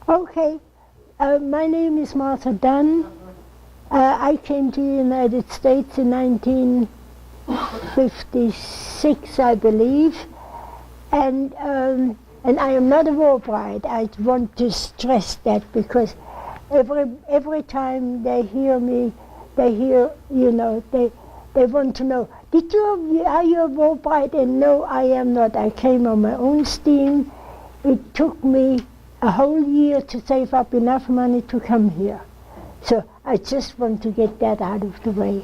Okay, my name is Martha Dunn. I came to the United States in 1956, I believe, and I am not a war bride. I want to stress that because every time they hear me, they want to know, are you a war bride? And no, I am not. I came on my own steam. It took me a whole year to save up enough money to come here. So I just want to get that out of the way,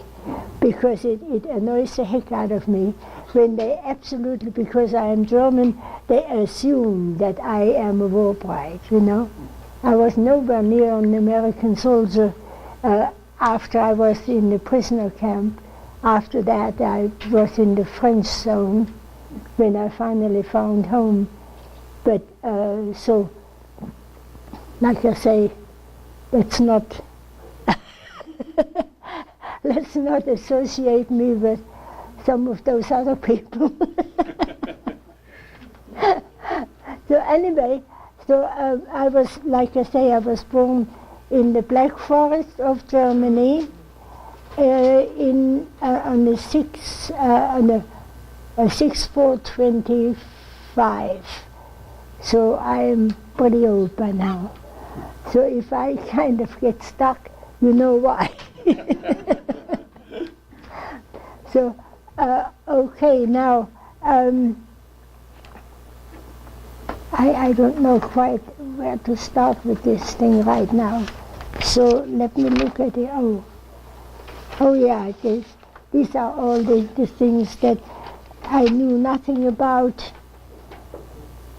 because it annoys the heck out of me when they absolutely, because I am German, they assume that I am a war bride, I was nowhere near an American soldier after I was in the prisoner camp. After that I was in the French zone when I finally found home. But so, like I say, let's not associate me with some of those other people. So anyway, I was, like I say, I was born in the Black Forest of Germany on the 6/4/25. So I'm pretty old by now. So if I kind of get stuck, you know why. So, okay, now, I don't know quite where to start with this thing right now. So let me look at it. Oh yeah, these are all the things that I knew nothing about,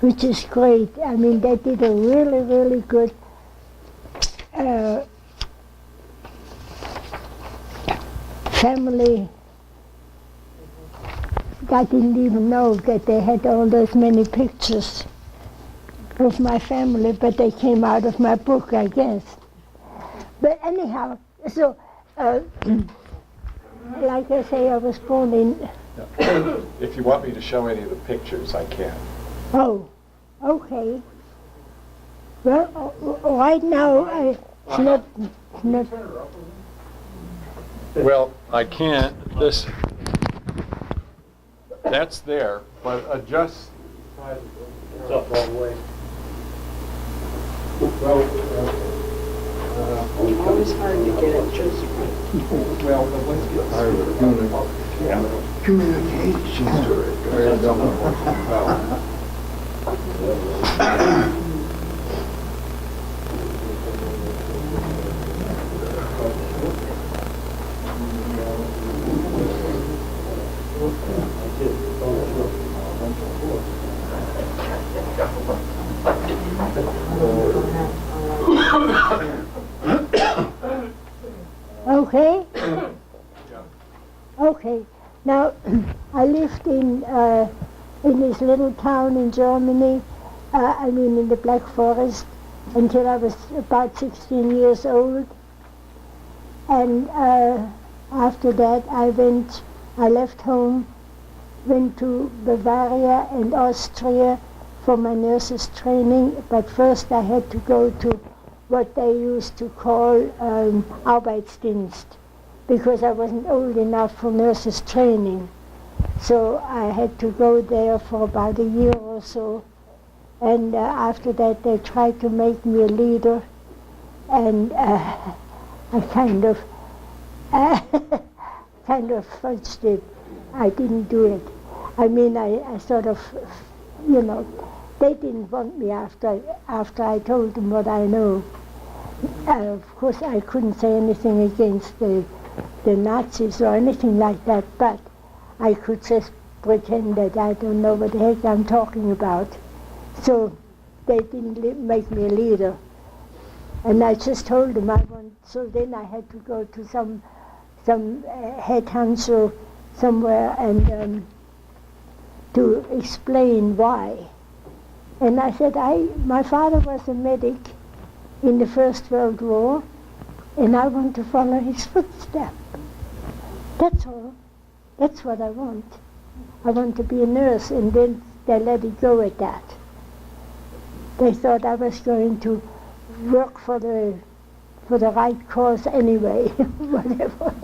which is great. I mean, they did a really, really good family. I didn't even know that they had all those many pictures of my family, but they came out of my book, I guess. But anyhow, so like I say, I was born in... If you want me to show any of the pictures, I can. Oh, okay. Well, right now, it's not... Well, I can't. That's there, but adjust. It's up all the way. Always hard to get it just right. Well, the ones get Okay? Okay. Now, I lived in this little town in Germany, in the Black Forest, until I was about 16 years old. And after that, I left home, went to Bavaria and Austria for my nurse's training, but first I had to go to what they used to call Arbeitsdienst, because I wasn't old enough for nurse's training. So I had to go there for about a year or so, and after that they tried to make me a leader, and I kind of fudged it. I didn't do it. I mean, I sort of, they didn't want me after I told them what I know. Of course, I couldn't say anything against the Nazis or anything like that, but I could just pretend that I don't know what the heck I'm talking about. So they didn't make me a leader. And I just told them I want, so then I had to go to some head honcho somewhere and to explain why. And I said, my father was a medic in the First World War, and I want to follow his footsteps. That's all. That's what I want. I want to be a nurse, and then they let it go at that. They thought I was going to work for the right cause anyway, whatever.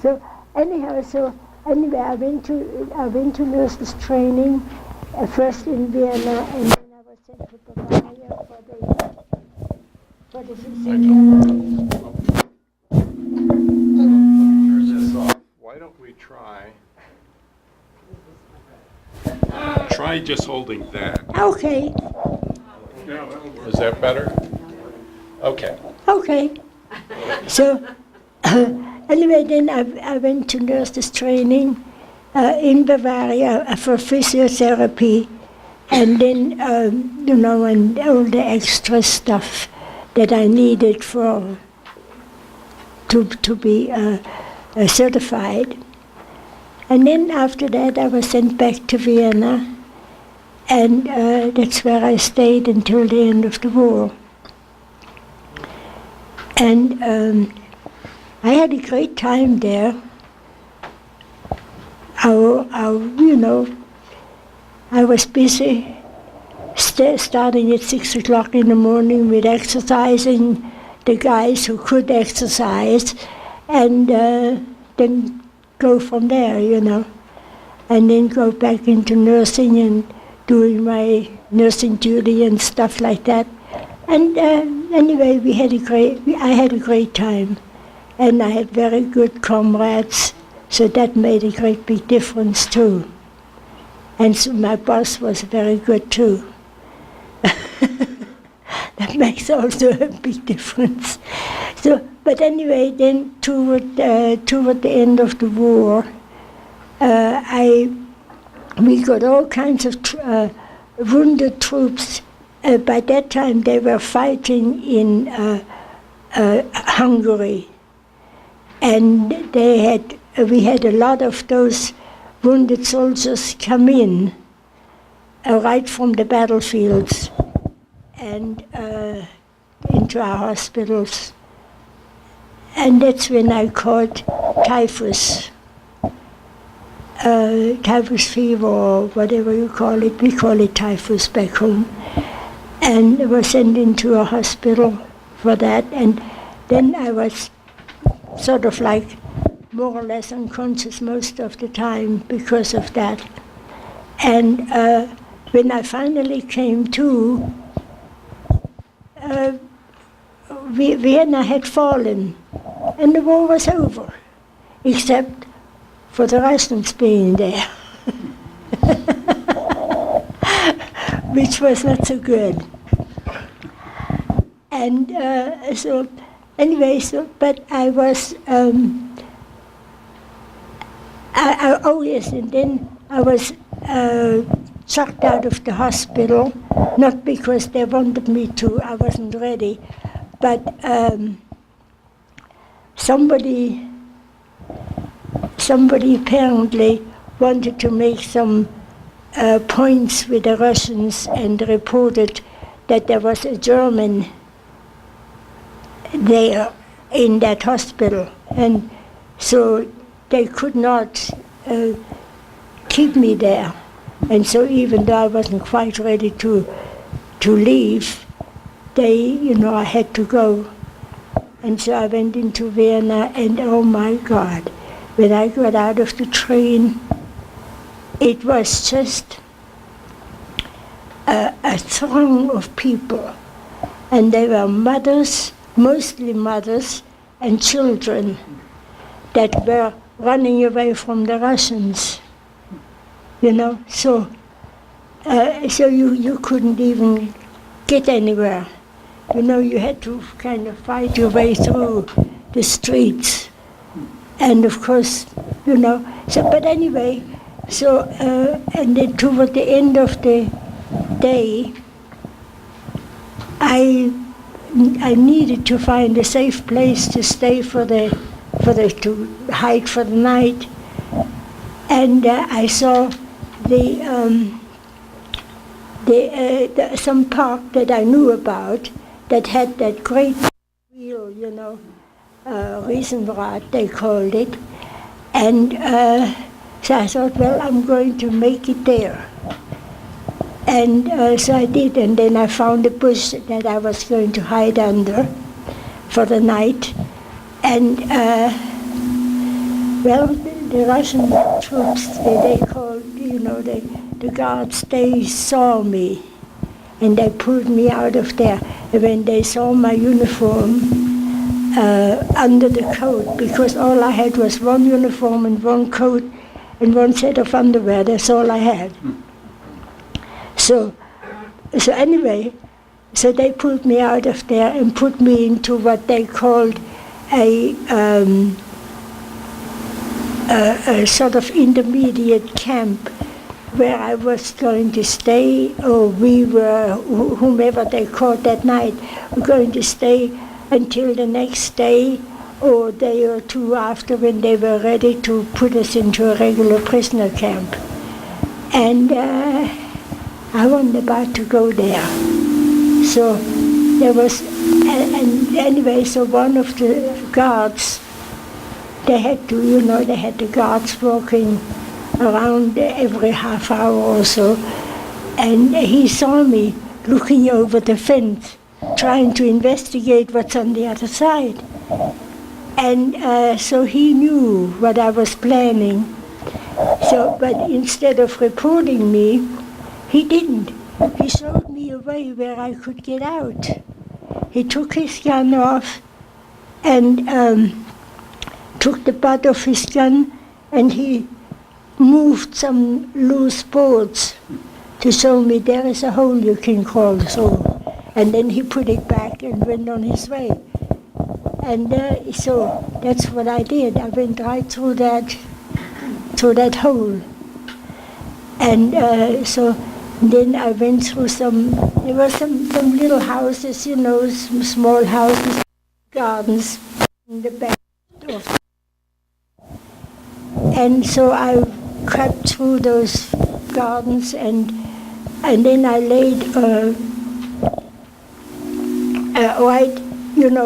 So anyway, I went to nurses training, first in Vienna, and then I was sent to Bavaria for the physiotherapy. Turn this off. Why don't we try just holding that. Okay. Is that better? Okay. Okay. So anyway, then I went to nurses training in Bavaria for physiotherapy, and then and all the extra stuff that I needed to be certified. And then after that, I was sent back to Vienna, and that's where I stayed until the end of the war. And I had a great time there. I was busy starting at 6 o'clock in the morning with exercising the guys who could exercise, and then go from there, and then go back into nursing and doing my nursing duty and stuff like that. And anyway, I had a great time, and I had very good comrades, so that made a great big difference too. And so my boss was very good too. That makes also a big difference. So, but anyway, then toward the end of the war, we got all kinds of wounded troops. By that time, they were fighting in Hungary, and we had a lot of those wounded soldiers come in right from the battlefields and into our hospitals. And that's when I caught typhus fever, or whatever you call it. We call it typhus back home. And I was sent into a hospital for that. And then I was sort of like more or less unconscious most of the time because of that. And when I finally came to, Vienna had fallen, and the war was over, except for the Russians being there, which was not so good. And so anyway, but I was, oh yes, and then I was chucked out of the hospital, not because they wanted me to, I wasn't ready, but somebody apparently wanted to make some points with the Russians and reported that there was a German there in that hospital, and so they could not keep me there. And so even though I wasn't quite ready to leave, I had to go. And so I went into Vienna, and oh my God, when I got out of the train, it was just a throng of people. And they were mothers, mostly mothers, and children that were running away from the Russians. So you couldn't even get anywhere. You had to kind of fight your way through the streets. And of course, but anyway, and then toward the end of the day, I needed to find a safe place to stay to hide for the night. And I saw some park that I knew about that had that great wheel, Riesenrad they called it. And so I thought, well, I'm going to make it there. And so I did, and then I found a bush that I was going to hide under for the night. And, well, the Russian troops, they called, the guards, they saw me, and they pulled me out of there. And when they saw my uniform under the coat, because all I had was one uniform and one coat and one set of underwear, that's all I had. So anyway, so they pulled me out of there and put me into what they called a sort of intermediate camp where I was going to stay, or we were, whomever they caught that night, were going to stay until the next day or a day or two after, when they were ready to put us into a regular prisoner camp. And I wasn't about to go there. So there was, and anyway, so one of the guards, they had the guards walking around every half hour or so, and he saw me looking over the fence, trying to investigate what's on the other side. And so he knew what I was planning. So, but instead of reporting me, he didn't. He showed me a way where I could get out. He took his gun off and took the butt of his gun, and he moved some loose boards to show me there is a hole you can crawl through. And then he put it back and went on his way. And so that's what I did. I went right through that hole. And so then I went through there were some little houses, some small houses, gardens in the back of. And so I crept through those gardens, and then I laid right,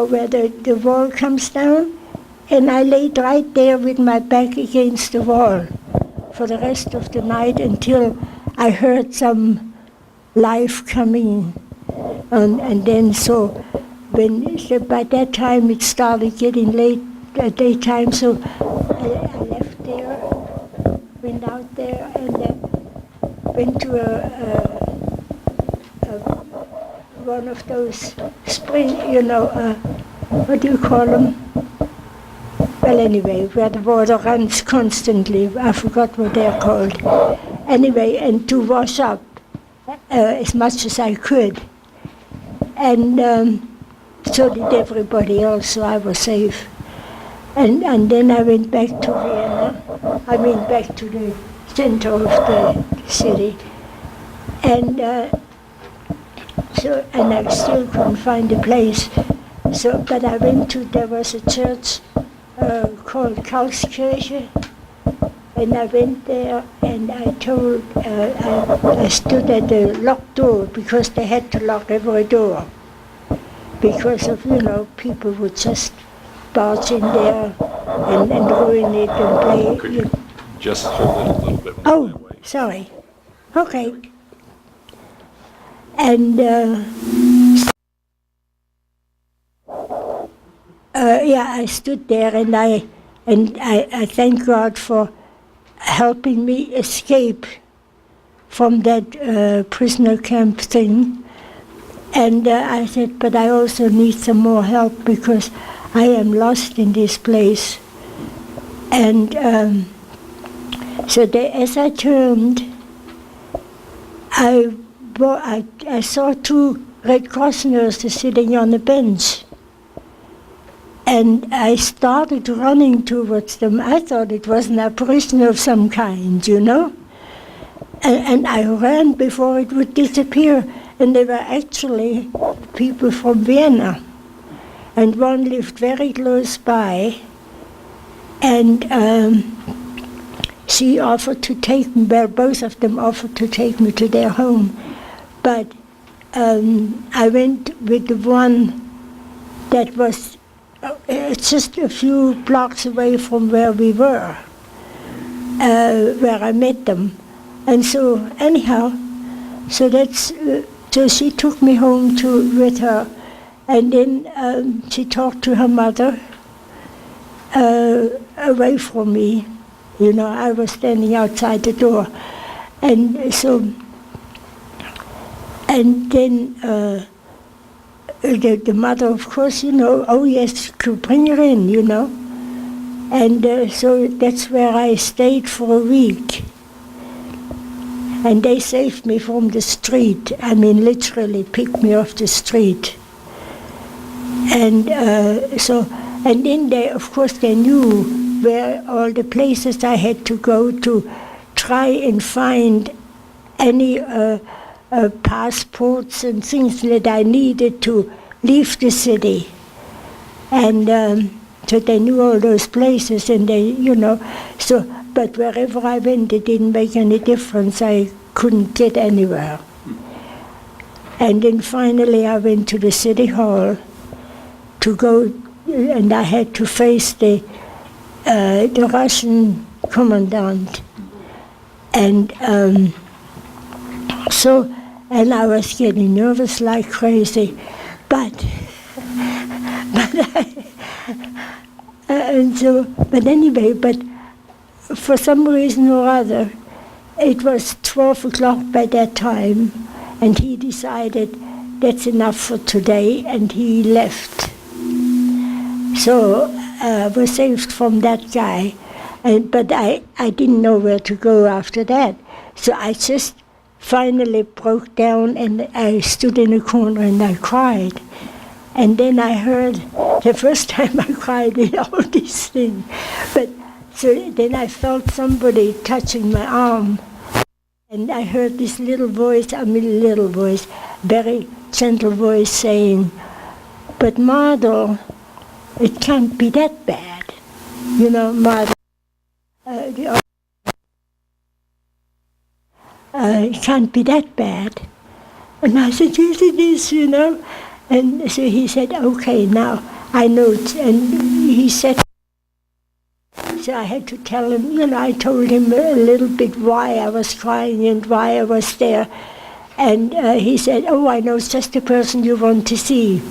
where the wall comes down, and I laid right there with my back against the wall for the rest of the night until I heard some life coming. And then by that time it started getting late daytime, so I left there, went out there, and went to one of those spring, what do you call them? Well, anyway, where the water runs constantly. I forgot what they're called. Anyway, and to wash up as much as I could. And so did everybody else, so I was safe. And then I went back to Vienna. I went back to the center of the city. And and I still couldn't find a place. So, but I went there was a church called Karlskirche, and I went there, and I stood at the locked door, because they had to lock every door, because of, people would just barge in there and ruin it and play. Could you just hold it a little bit more that way? Oh, sorry. Okay. And I stood there, and I thank God for helping me escape from that prisoner camp thing. And I said, but I also need some more help, because I am lost in this place. And so as I turned, I saw two Red Cross nurses sitting on a bench. And I started running towards them. I thought it was an apparition of some kind, And I ran before it would disappear. And they were actually people from Vienna. And one lived very close by. And she offered to take me, well, both of them offered to take me to their home. But I went with the one that was just a few blocks away from where we were, where I met them. And so anyhow, so that's so she took me home with her, and then she talked to her mother away from me. You know, I was standing outside the door, and so, and then the mother, of course, you know, oh yes, could bring her in, you know, and so that's where I stayed for a week, and they saved me from the street. I mean, literally picked me off the street, and so, and then they, of course, they knew where all the places I had to go to try and find any passports and things that I needed to leave the city. And so they knew all those places, and they, you know, so, but wherever I went, it didn't make any difference. I couldn't get anywhere. And then finally I went to the city hall to go, and I had to face the Russian commandant, and so, and I was getting nervous like crazy, but anyway, but for some reason or other, it was 12 o'clock by that time, and he decided that's enough for today, and he left. So was saved from that guy, but I didn't know where to go after that. So I just finally broke down, and I stood in a corner and I cried. And then I heard, the first time I cried in all these things, but so then I felt somebody touching my arm, and I heard this little voice, very gentle voice saying, "But Mardel, it can't be that bad." You know, Mardel, it can't be that bad. And I said, yes, it is, you know. And so he said, okay, now I know. And he said, so I had to tell him, you know, I told him a little bit why I was crying and why I was there. And he said, oh, I know, it's just the person you want to see.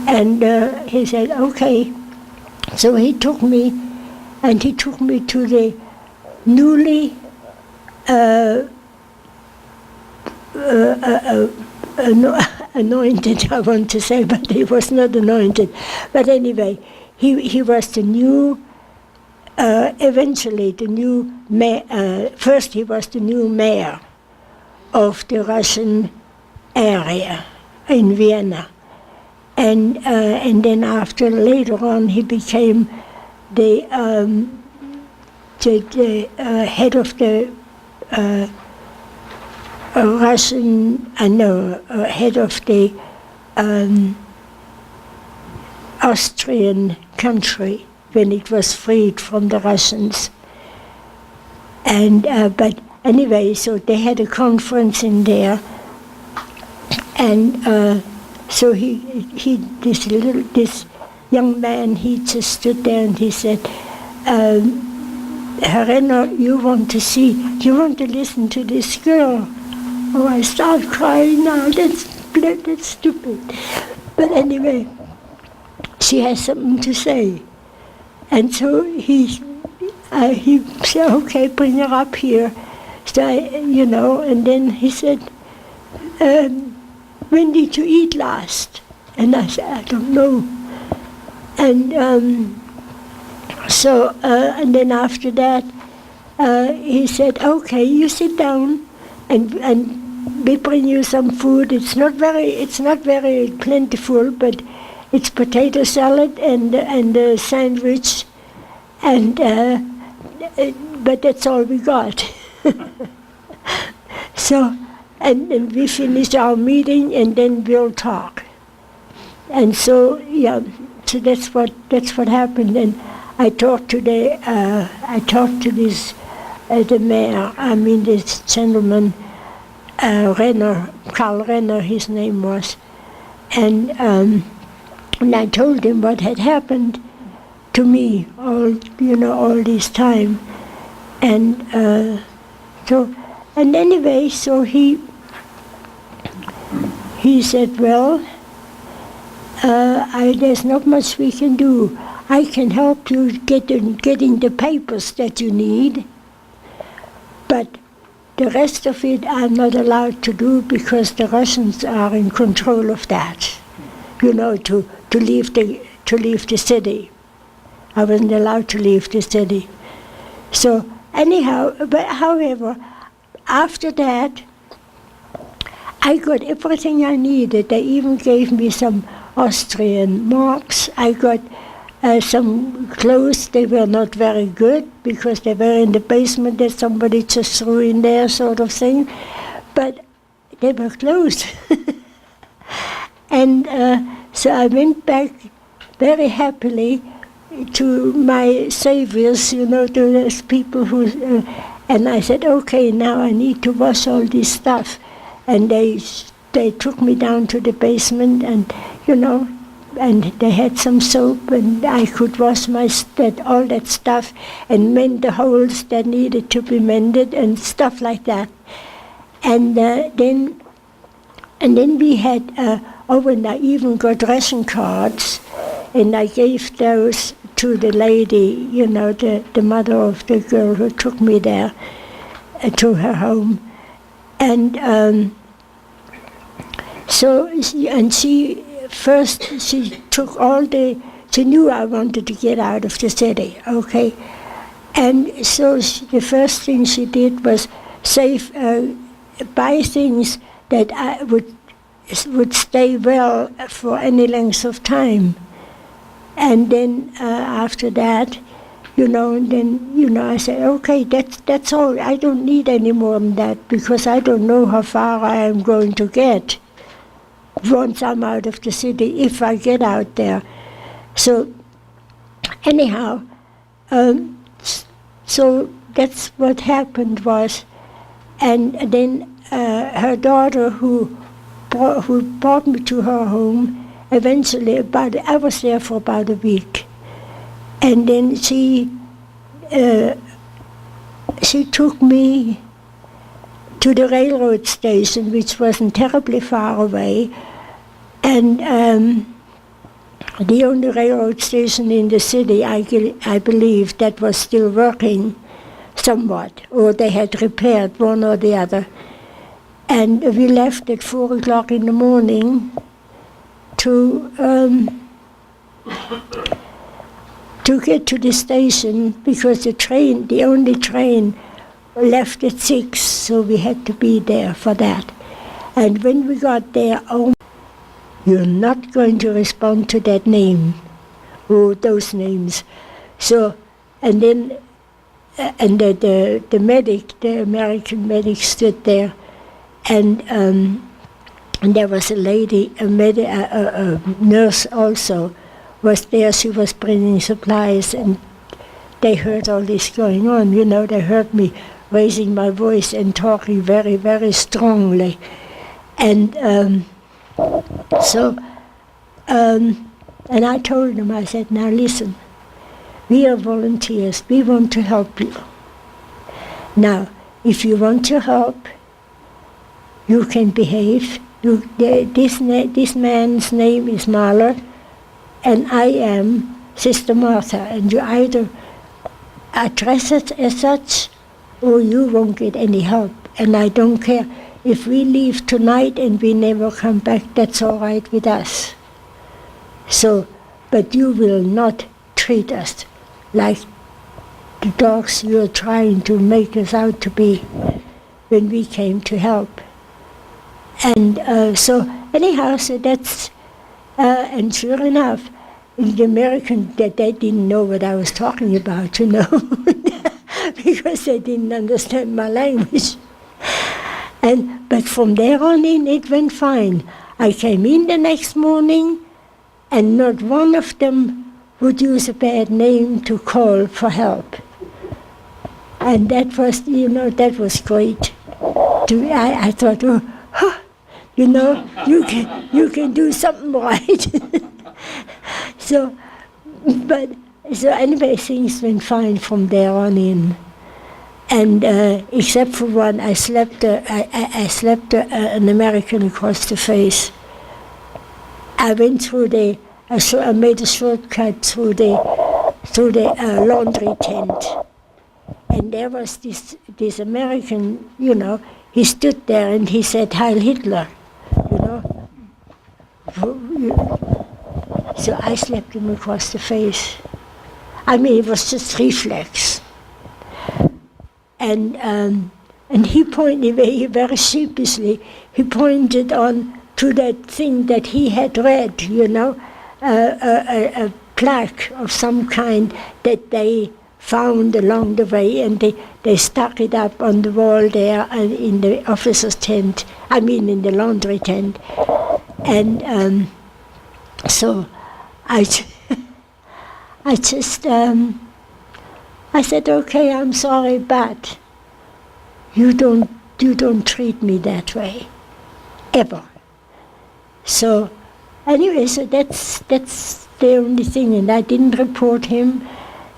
And he said, okay. So he took me, and he took me to the newly anointed, I want to say, but he was not anointed. But anyway, he was the new, eventually the new mayor, first he was the new mayor of the Russian area in Vienna. And then after, later on, he became the head of the Russian, head of the Austrian country when it was freed from the Russians. And but anyway, so they had a conference in there, and so this young man, he just stood there and he said, Herr Renner, you want to listen to this girl? Oh, I start crying now, that's stupid. But anyway, she has something to say. And so he said, okay, bring her up here. So and then he said, when did you eat last? And I said, I don't know. And and then after that, he said, okay, you sit down, and we bring you some food. It's not very plentiful, but it's potato salad and a sandwich, and but that's all we got. So, and we finish our meeting, and then we'll talk. And so, yeah, so that's what happened. And I talked to the mayor. I mean, this gentleman, Renner, Karl Renner, his name was, and I told him what had happened to me all this time, and so, and anyway, so he he said, well, there's not much we can do. I can help you getting the papers that you need, but the rest of it I'm not allowed to do because the Russians are in control of that. You know, to leave the city. I wasn't allowed to leave the city. So anyhow, but however, after that, I got everything I needed. They even gave me some Austrian marks. I got some clothes. They were not very good because they were in the basement that somebody just threw in there, sort of thing. But they were clothes. And so I went back very happily to my saviors, you know, to those people who, and I said, okay, now I need to wash all this stuff. And they took me down to the basement, and, you know, and they had some soap, and I could wash all that stuff and mend the holes that needed to be mended and stuff like that. And then we had, and I even got ration cards, and I gave those to the lady, you know, the mother of the girl who took me there to her home. And she took she knew I wanted to get out of the city, okay? And so the first thing she did was buy things that I would stay well for any length of time. And then after that, I said, okay, that's all. I don't need any more than that because I don't know how far I am going to get once I'm out of the city, if I get out there. So anyhow, so that's what happened was, and then her daughter who brought me to her home, eventually I was there for about a week. And then she took me to the railroad station, which wasn't terribly far away, and the only railroad station in the city, I believe, that was still working somewhat, or they had repaired one or the other. And we left at 4 o'clock in the morning to get to the station because the only train left at 6, so we had to be there for that. And when we got there, you're not going to respond to that name, or those names. So, and then, the medic, the American medic stood there, and there was a lady, a nurse also, was there. She was bringing supplies, and they heard all this going on. You know, they heard me raising my voice and talking very, very strongly. And and I told them, I said, now listen, we are volunteers. We want to help you. Now, if you want to help, you can behave. This man's name is Mahler, and I am Sister Martha, and you either address it as such, or you won't get any help. And I don't care. If we leave tonight and we never come back, that's all right with us. So, but you will not treat us like the dogs you're trying to make us out to be when we came to help. And so anyhow, so that's, and sure enough, the American, they didn't know what I was talking about, you know, because they didn't understand my language. But from there on in, it went fine. I came in the next morning, and not one of them would use a bad name to call for help. And that was, that was great. I thought, you can do something right. So anyway, things went fine from there on in. And except for one, I slapped an American across the face. I went through I made a shortcut through the laundry tent. And there was this American, he stood there and he said, "Heil Hitler," So I slapped him across the face. I mean, it was just reflex. And he pointed very sheepishly, he pointed on to that thing that he had read, a plaque of some kind that they found along the way, and they stuck it up on the wall there in the officer's tent, in the laundry tent. And so I said, "Okay, I'm sorry, but you don't treat me that way, ever." So anyway, so that's the only thing, and I didn't report him,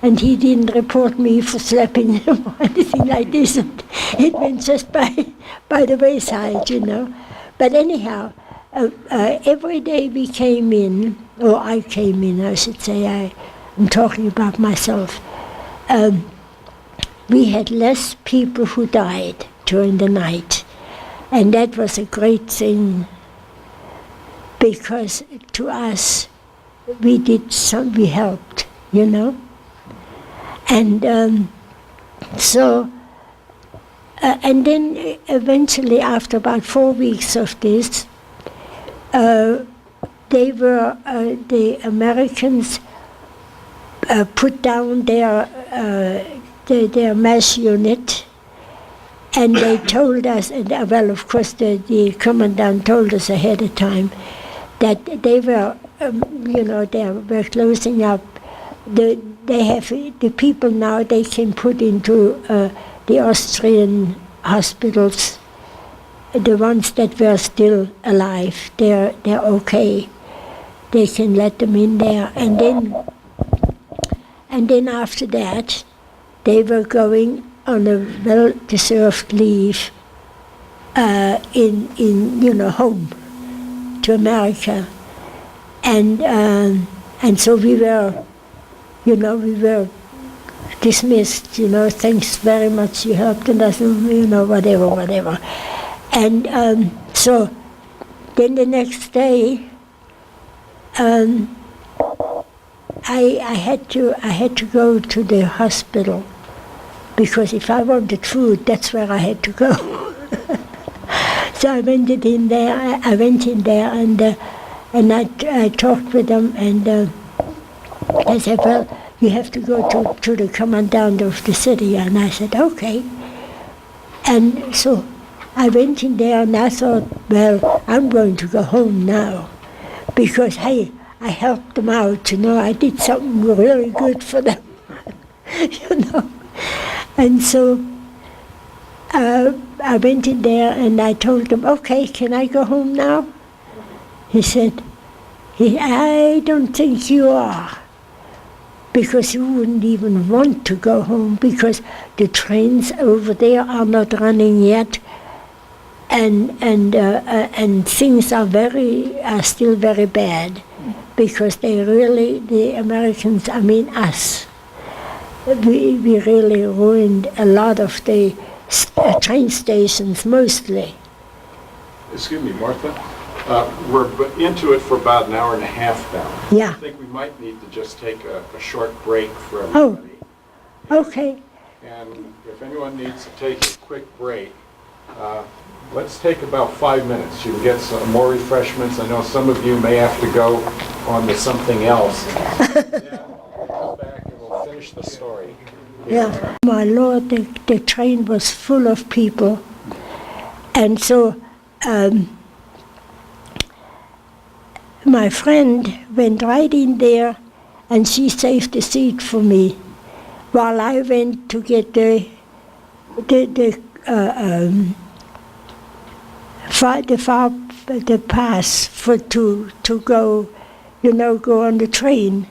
and he didn't report me for slapping him or anything like this. And it went just by the wayside, But anyhow, every day we came in, or I came in, I should say, I'm talking about myself. We had less people who died during the night, and that was a great thing, because to us, we helped, And and then eventually, after about 4 weeks of this, the Americans put down their mass unit, and they told us, of course the commandant told us ahead of time, that they were, they were closing up. They have the people now, they can put into the Austrian hospitals, the ones that were still alive, they're okay. They can let them in there, and then after that, they were going on a well-deserved leave home to America, and so we were dismissed. Thanks very much, you helped us, whatever. And so then the next day, I had to go to the hospital, because if I wanted food, that's where I had to go. So I went in there, and I talked with them, and I said, "Well, you have to go to the commandant of the city," and I said, "Okay." And so I went in there, and I thought, well, I'm going to go home now, because, hey, I helped them out, I did something really good for them, And so I went in there, and I told him, "Okay, can I go home now?" He said, "I don't think you are, because you wouldn't even want to go home, because the trains over there are not running yet, and things are still very bad, because the Americans, us, we really ruined a lot of the train stations, mostly." Excuse me, Martha. We're into it for about an hour and a half now. Yeah. I think we might need to just take a short break for everybody. Oh, okay. And if anyone needs to take a quick break, let's take about 5 minutes. You can get some more refreshments. I know some of you may have to go on to something else. Then we'll come back and we'll finish the story. Yeah. My Lord, the train was full of people. And so my friend went right in there, and she saved a seat for me, while I went to get the pass to go, go on the train.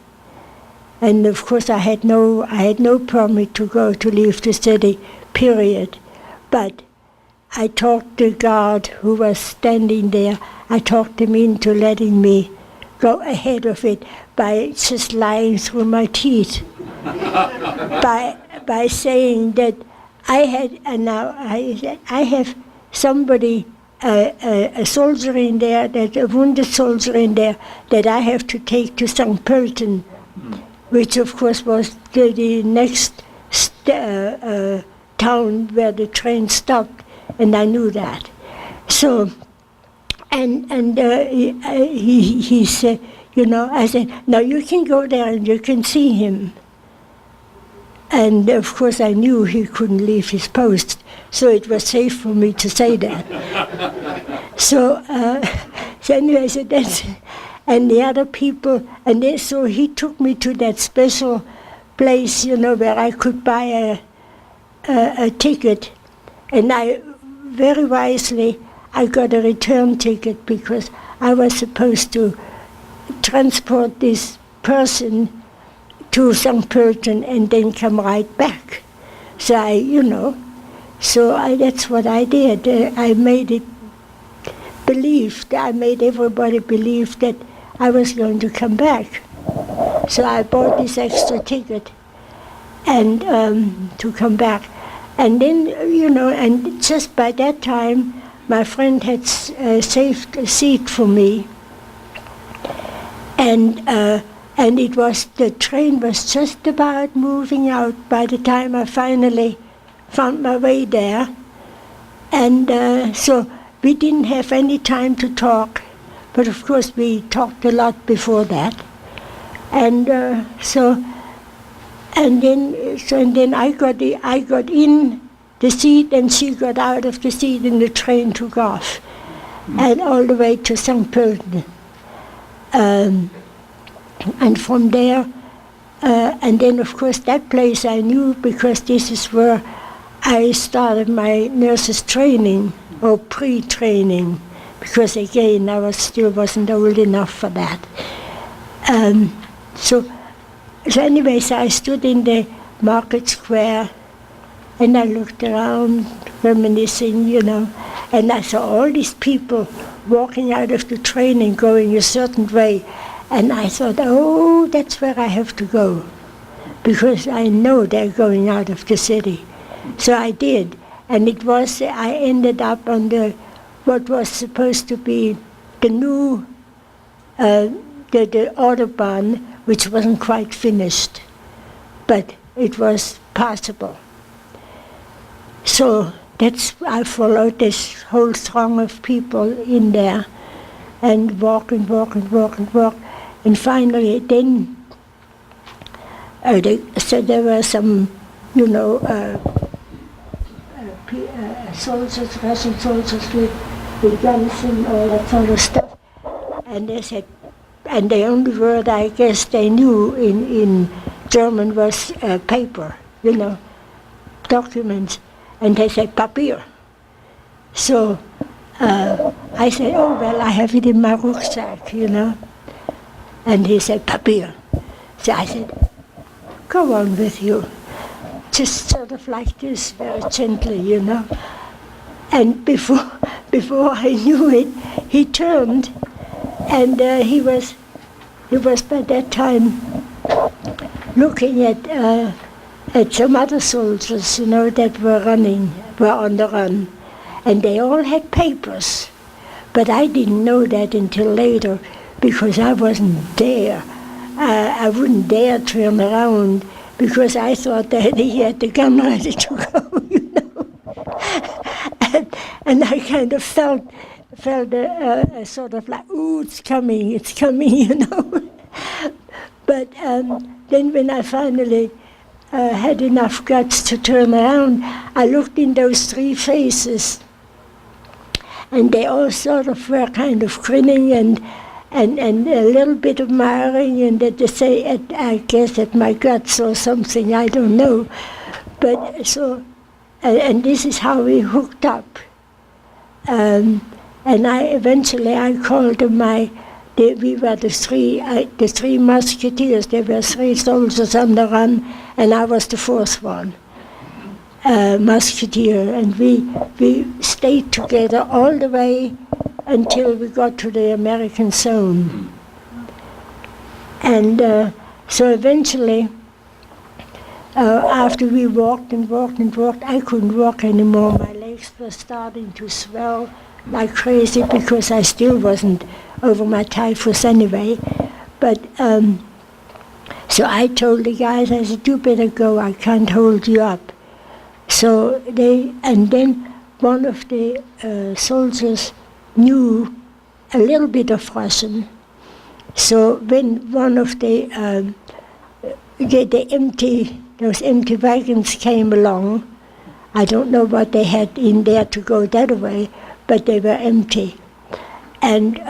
And of course I had no permit to leave the city, period. But I talked the guard who was standing there, I talked him into letting me go ahead of it by just lying through my teeth. by saying that I have somebody, a soldier in there, a wounded soldier in there, that I have to take to St. Pölten, which of course was the next town where the train stopped, and I knew that. So, he said, I said, no, you can go there and you can see him. And of course I knew he couldn't leave his post, so it was safe for me to say that. So anyway, so that's, and the other people, and then, so he took me to that special place, where I could buy a ticket, and I, very wisely, I got a return ticket because I was supposed to transport this person to St. Pölten and then come right back. So that's what I did. I made it believed, I made everybody believe that I was going to come back. So I bought this extra ticket and to come back. And then, and just by that time, my friend had saved a seat for me. And the train was just about moving out by the time I finally found my way there. And so we didn't have any time to talk, but of course we talked a lot before that. And then I got in the seat and she got out of the seat and the train took off, and all the way to St. Pölten. And from there, and then of course that place I knew because this is where I started my nurse's training, or pre-training, because again I still wasn't old enough for that. So anyways, I stood in the market square and I looked around, reminiscing, and I saw all these people walking out of the train and going a certain way. And I thought, oh, that's where I have to go, because I know they're going out of the city. So I did, and I ended up on what was supposed to be the new, the Autobahn, which wasn't quite finished, but it was passable. So I followed this whole throng of people in there, and walk. And finally, then, so there were some, soldiers, Russian soldiers with guns and all that sort of stuff. And they said, and the only word I guess they knew in German was paper, documents. And they said, Papier. So I said, oh, well, I have it in my rucksack, And he said, Papier. So I said, go on with you. Just sort of like this, very gently, And before I knew it, he turned, and he was by that time looking at some other soldiers, that were on the run. And they all had papers. But I didn't know that until later, because I wasn't there. I wouldn't dare turn around because I thought that he had the gun ready to go, and I kind of felt a sort of like, ooh, it's coming, But then when I finally had enough guts to turn around, I looked in those three faces, and they all sort of were kind of grinning and a little bit admiring, and that they say, I guess at my guts or something, I don't know. But so, and this is how we hooked up. And eventually I called them we were the three musketeers. There were three soldiers on the run, and I was the fourth one. musketeer, and we stayed together all the way until we got to the American zone. And so eventually, after we walked and walked and walked, I couldn't walk anymore. My legs were starting to swell like crazy because I still wasn't over my typhus anyway. But so I told the guys, I said, you better go, I can't hold you up. So and then one of the soldiers knew a little bit of Russian. So when one of those empty wagons came along, I don't know what they had in there to go that way, but they were empty. And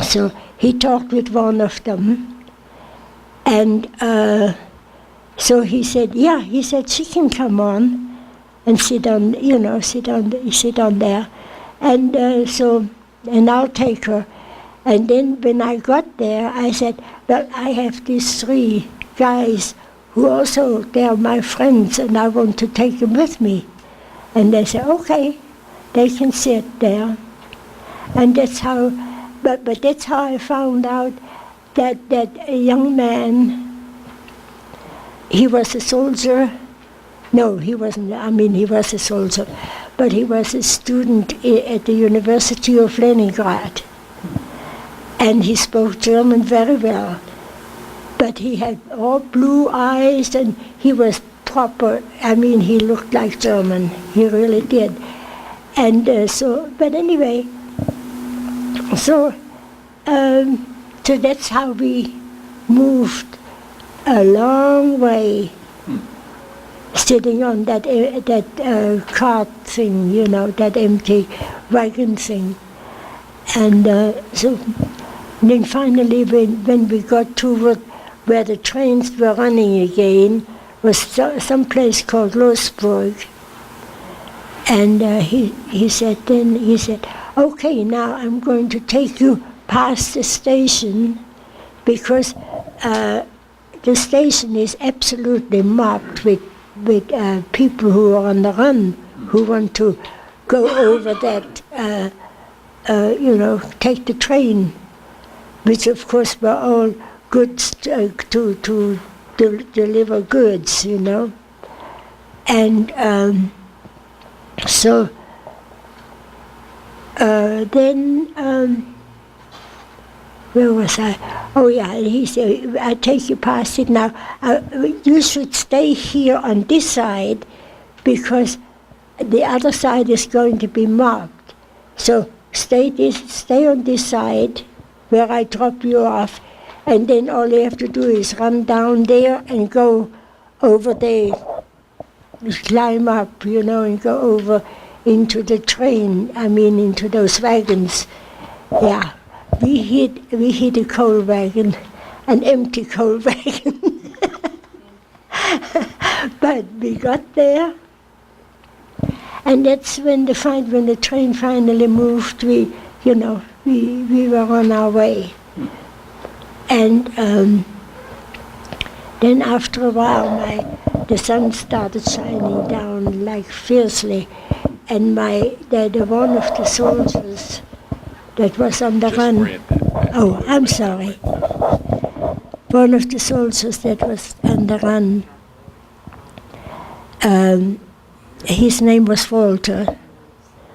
so he talked with one of them, and so he said, yeah, he said, she can come on and sit on there. And and I'll take her. And then when I got there, I said, well, I have these 3 guys who also, they are my friends, and I want to take them with me. And they said, okay, they can sit there. And that's how, but that's how I found out that a young man, he was a soldier. No, he wasn't, he was a soldier, but he was a student at the University of Leningrad. And he spoke German very well. But he had all blue eyes, and he was proper, he looked like German, he really did. And but anyway, so that's how we moved a long way, sitting on that cart thing, that empty wagon thing. And then finally, when we got to where the trains were running again, was some place called Losburg. And he said, okay, now I'm going to take you past the station, because the station is absolutely mobbed with people who are on the run, who want to go over that, take the train, which of course were all goods to deliver goods, And then, where was I? Oh yeah, he said, I take you past it now. You should stay here on this side, because the other side is going to be mobbed. So stay on this side where I drop you off, and then all you have to do is run down there and go over there, climb up, and go over into the train, into those wagons. Yeah, we hit a coal wagon, an empty coal wagon. But we got there, and that's when the train finally moved. We were on our way. And then after a while, the sun started shining down like fiercely, and the one of the soldiers that was on the run. Oh, I'm sorry. One of the soldiers that was on the run. His name was Walter.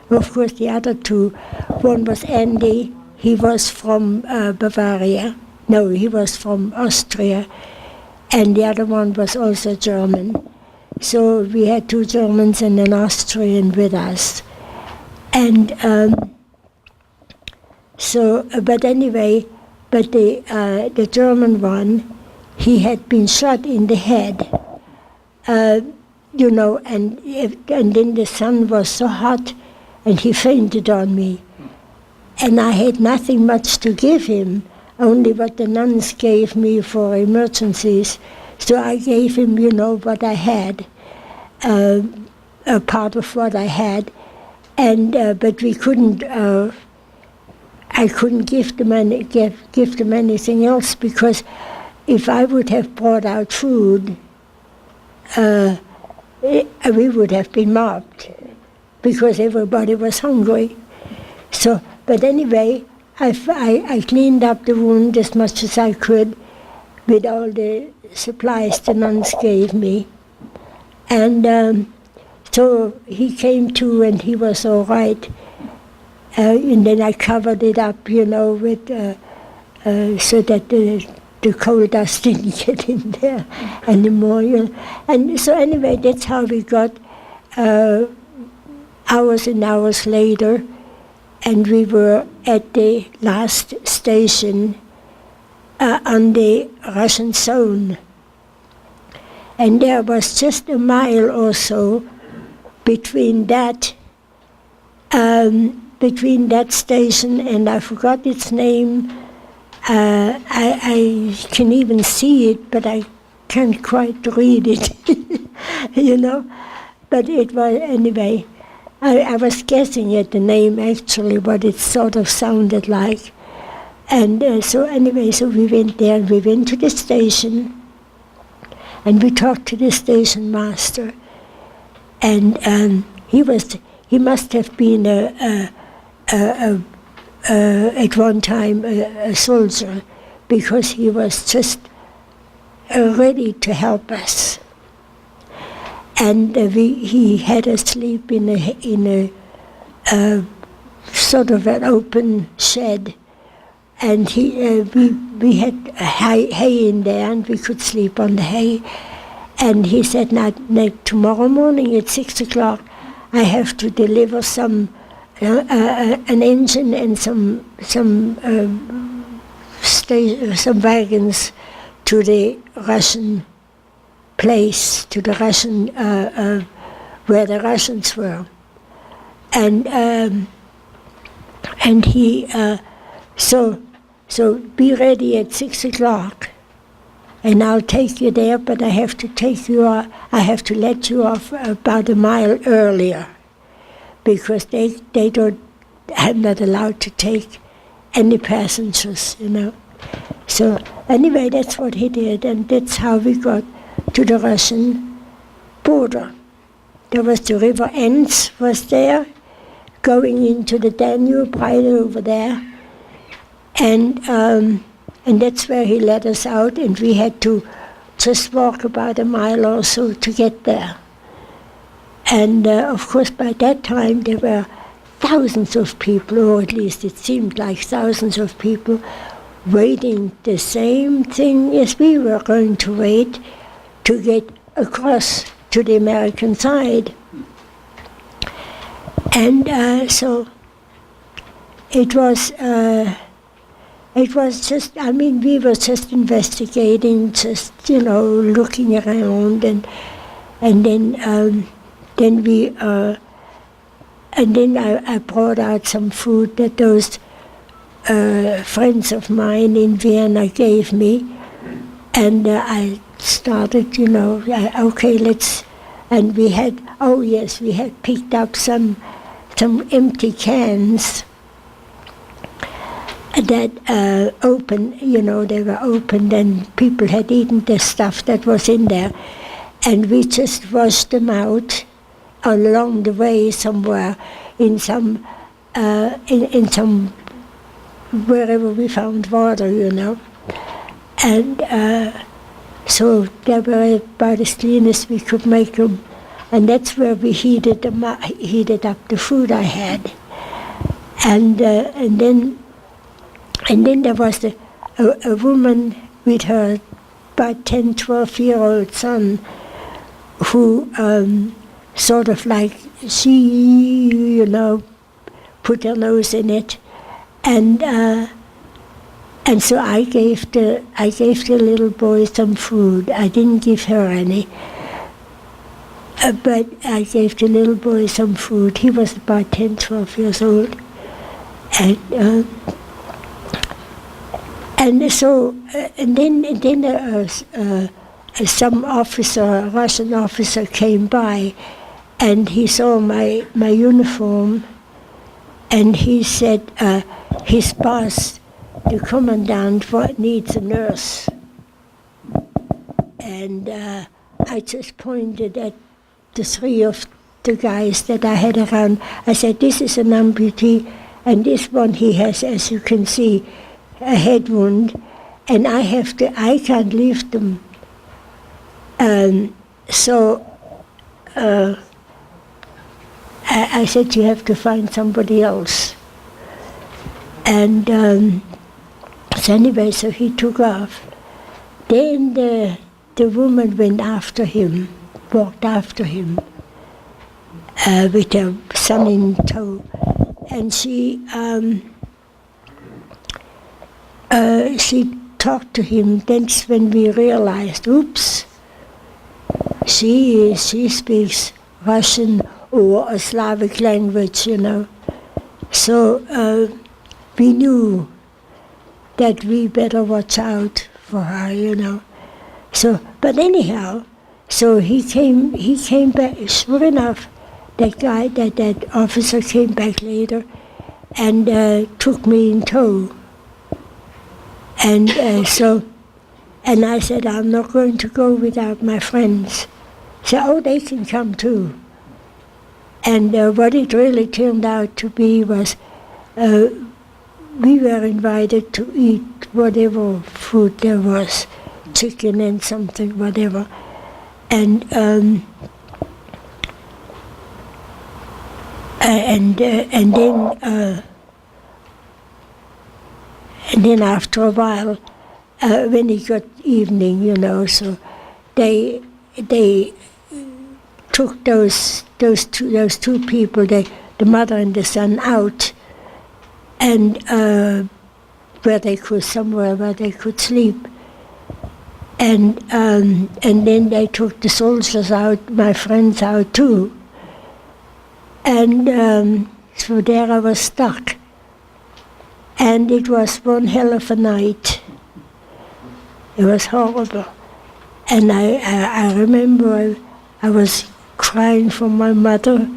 Of course, the other 2, one was Andy. He was from Bavaria. No, he was from Austria. And the other one was also German. So we had 2 Germans and an Austrian with us. And but anyway, the German one, he had been shot in the head. And then the sun was so hot, and he fainted on me. And I had nothing much to give him, only what the nuns gave me for emergencies. So I gave him, what I had, a part of what I had, and but we couldn't. I couldn't give them anything else, because if I would have brought out food, we would have been mobbed because everybody was hungry. So, but anyway, I cleaned up the wound as much as I could with all the supplies the nuns gave me. And so he came to and he was all right. And then I covered it up, with so that the coal dust didn't get in there anymore. And so anyway, that's how we got hours and hours later, and we were at the last station on the Russian zone. And there was just a mile or so between that station, and I forgot its name. I can even see it, but I can't quite read it, But it was, anyway, I was guessing at the name actually, what it sort of sounded like. And so we went there, and we went to the station, and we talked to the station master. And he must have been at one time a soldier, because he was just ready to help us. And he had us sleep in a sort of an open shed, and we had hay in there, and we could sleep on the hay. And he said, now tomorrow morning at 6 o'clock, I have to deliver an engine and some wagons to the Russian place, to the Russian where the Russians were, and he so be ready at 6 o'clock, and I'll take you there, but I have to let you off about a mile earlier, because I'm not allowed to take any passengers, So anyway, that's what he did, and that's how we got to the Russian border. There was the River Enns was there, going into the Danube right over there, and that's where he let us out, and we had to just walk about a mile or so to get there. And of course, by that time there were thousands of people, or at least it seemed like thousands of people, waiting the same thing as we were going to wait to get across to the American side. And so it was just, we were just investigating, just, looking around, and then I brought out some food that those friends of mine in Vienna gave me, and I started, okay, let's, and we had picked up some empty cans that open, they were opened, and people had eaten the stuff that was in there, and we just washed them out along the way somewhere in some wherever we found water, and so they were about as clean as we could make them, and that's where we heated up the food I had, and then there was a woman with her about 10, 12-year-old son, who sort of like she, put her nose in it, and so I gave the little boy some food. I didn't give her any, but I gave the little boy some food. He was about 10, 12 years old, and so then some officer, a Russian officer, came by, and he saw my uniform, and he said his boss, the commandant, needs a nurse. And I just pointed at the three of the guys that I had around. I said, this is an amputee, and this one he has, as you can see, a head wound, and I can't lift them. So I said, you have to find somebody else. And so anyway, so he took off. Then the woman went after him, walked after him with her son in tow. And she talked to him. That's when we realized, oops, she speaks Russian or a Slavic language, you know. So we knew that we better watch out for her, you know. So, but anyhow, so he came back. Sure enough, that officer came back later and took me in tow. And and I said, I'm not going to go without my friends. So, oh, they can come too. And what it really turned out to be was we were invited to eat whatever food there was, chicken and something, whatever. And then after a while, when it got evening, you know, so they took those two people, the mother and the son, out, and somewhere where they could sleep. And then they took the soldiers out, my friends out too. And so there I was stuck. And it was one hell of a night. It was horrible. And I remember I was crying for my mother,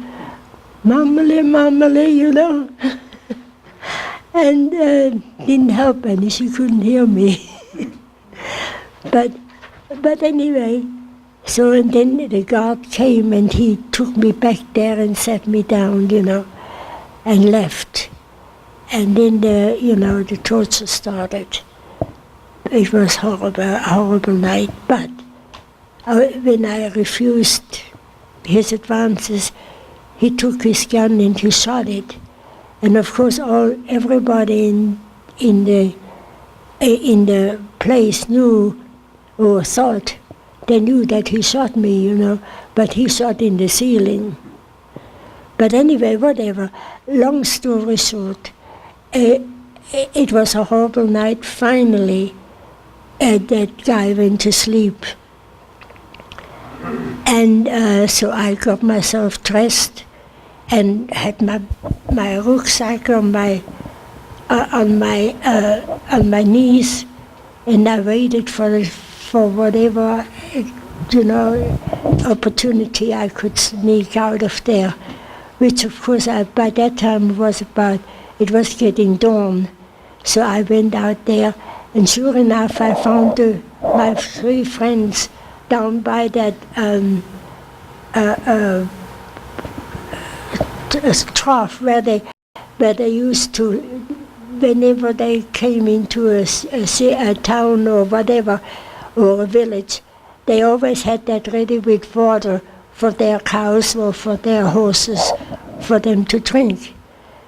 Mamale, you know. And didn't help any, she couldn't hear me. But anyway, so and then the guard came and he took me back there and sat me down, you know, and left. And then the torture started. It was a horrible night. But when I refused his advances, he took his gun and he shot it. And of course, everybody in the place knew or thought they knew that he shot me, you know, but he shot in the ceiling. But anyway, whatever. Long story short, it was a horrible night. Finally, that guy went to sleep. And so I got myself dressed and had my rucksack on my knees, and I waited for whatever opportunity I could sneak out of there, which of course by that time it was getting dawn. So I went out there, and sure enough I found my three friends down by that trough where they used to, whenever they came into a town or whatever, or a village, they always had that ready with water for their cows or for their horses for them to drink.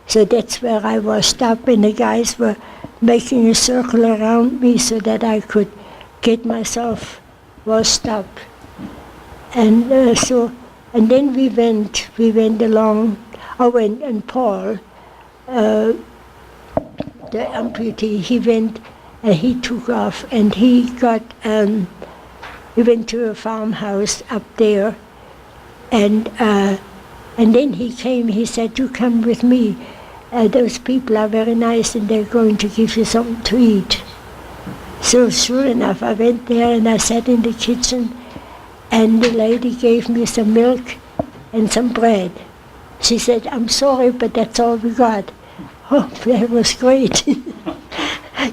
So that's where I washed up, and the guys were making a circle around me so that I could get myself washed up. And and then we went along. And Paul, the amputee, he went and he took off, and he went to a farmhouse up there, and then he came. He said, "You come with me. Those people are very nice, and they're going to give you something to eat." So sure enough, I went there and I sat in the kitchen, and the lady gave me some milk and some bread. She said, "I'm sorry, but that's all we got." Oh, that was great,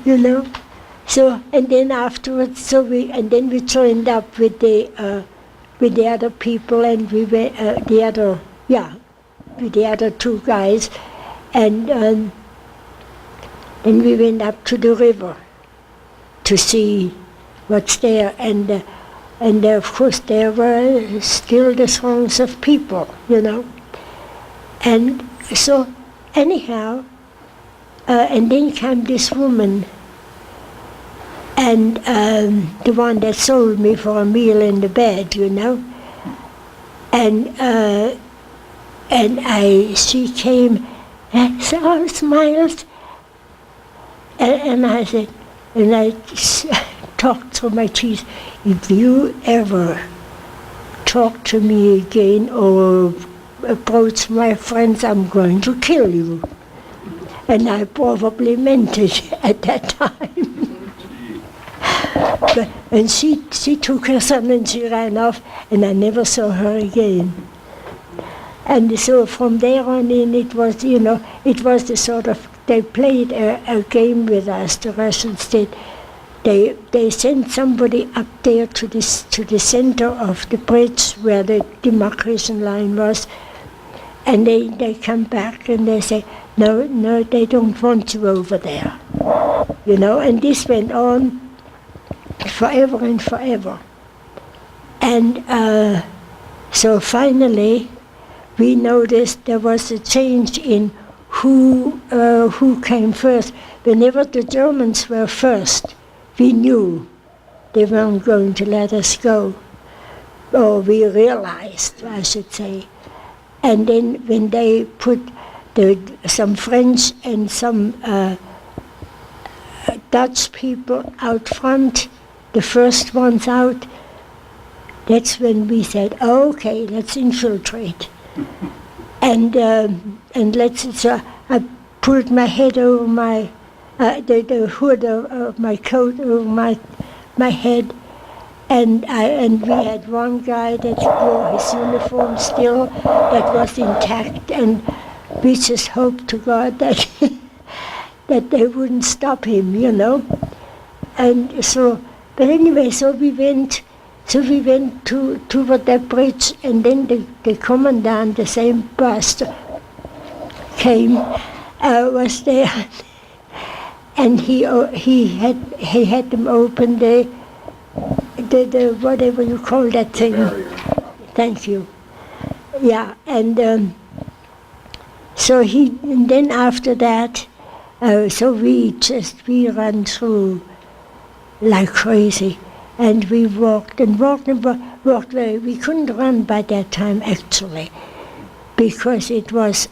you know. So, and then afterwards, we joined up with with the other people, and we went, with the other two guys, and then we went up to the river to see what's there, and of course there were still the throngs of people, and so anyhow, and then came this woman, and the one that sold me for a meal in the bed, and she came and said, "Oh, smiled," and I said, and I talked through my teeth, "If you ever talk to me again or approach my friends, I'm going to kill you." And I probably meant it at that time. And she took her son and she ran off, and I never saw her again. And so from there on in, it was, it was the sort of, they played a game with us, the Russians did. They sent somebody up there to the center of the bridge where the demarcation line was, and they come back and they say, no, they don't want you over there. And this went on forever and forever. And so finally, we noticed there was a change in who came first. Whenever the Germans were first, we knew they weren't going to let us go. Or we realized, I should say. And then when they put some French and some Dutch people out front, the first ones out, that's when we said, "Oh, okay, let's infiltrate." And let's. So I pulled my head over the hood of my coat over my head, and we had one guy that wore his uniform still, that was intact, and we just hoped to God that that they wouldn't stop him, And so, but anyway, so we went toward that bridge, and then the commandant, the same pastor, came, was there, and he had them open the whatever you call that thing. Barrier. Thank you. Yeah, and and then after that, so we ran through like crazy, and we walked. We couldn't run by that time actually, because it was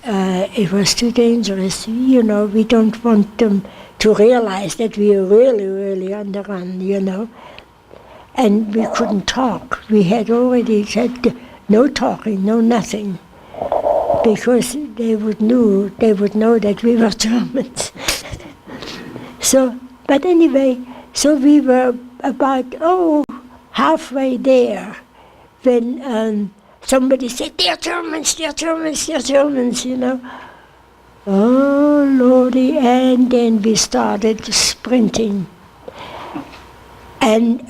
too dangerous. We don't want them to realize that we are really, really on the run. And we couldn't talk. We had already said no talking, no nothing, because they would know that we were Germans. But anyway, so we were about halfway there when somebody said, "They're Germans, they're Germans, they're Germans," Oh Lordy! And then we started sprinting. And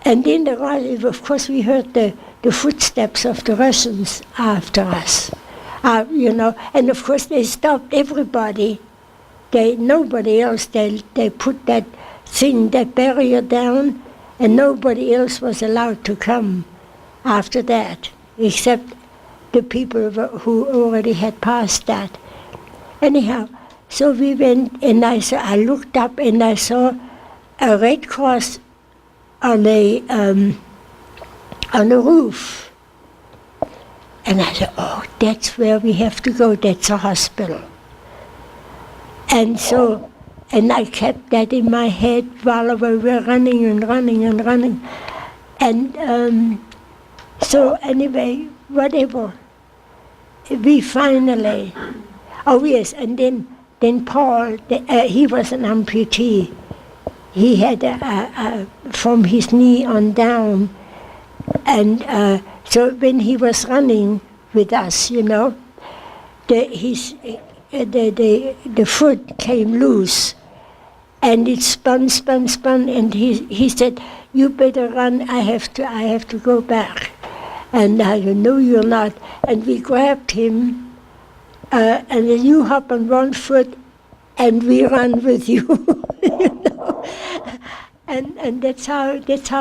and then of course we heard the footsteps of the Russians after us, and of course they stopped everybody. Nobody else, they put that barrier down, and nobody else was allowed to come after that, except the people who already had passed that. Anyhow, so we went, and I looked up and I saw a Red Cross on a roof. And I said, "Oh, that's where we have to go, that's a hospital." And so, and I kept that in my head while we were running and running and running. And so anyway, whatever, we finally, oh yes, and then Paul, he was an amputee. He had from his knee on down, and so when he was running with us, the foot came loose, and it spun, and he said, you better run, I have to go back. And I said, no, you're not. And we grabbed him, and then you hop on one foot, and we run with you. You know? And that's how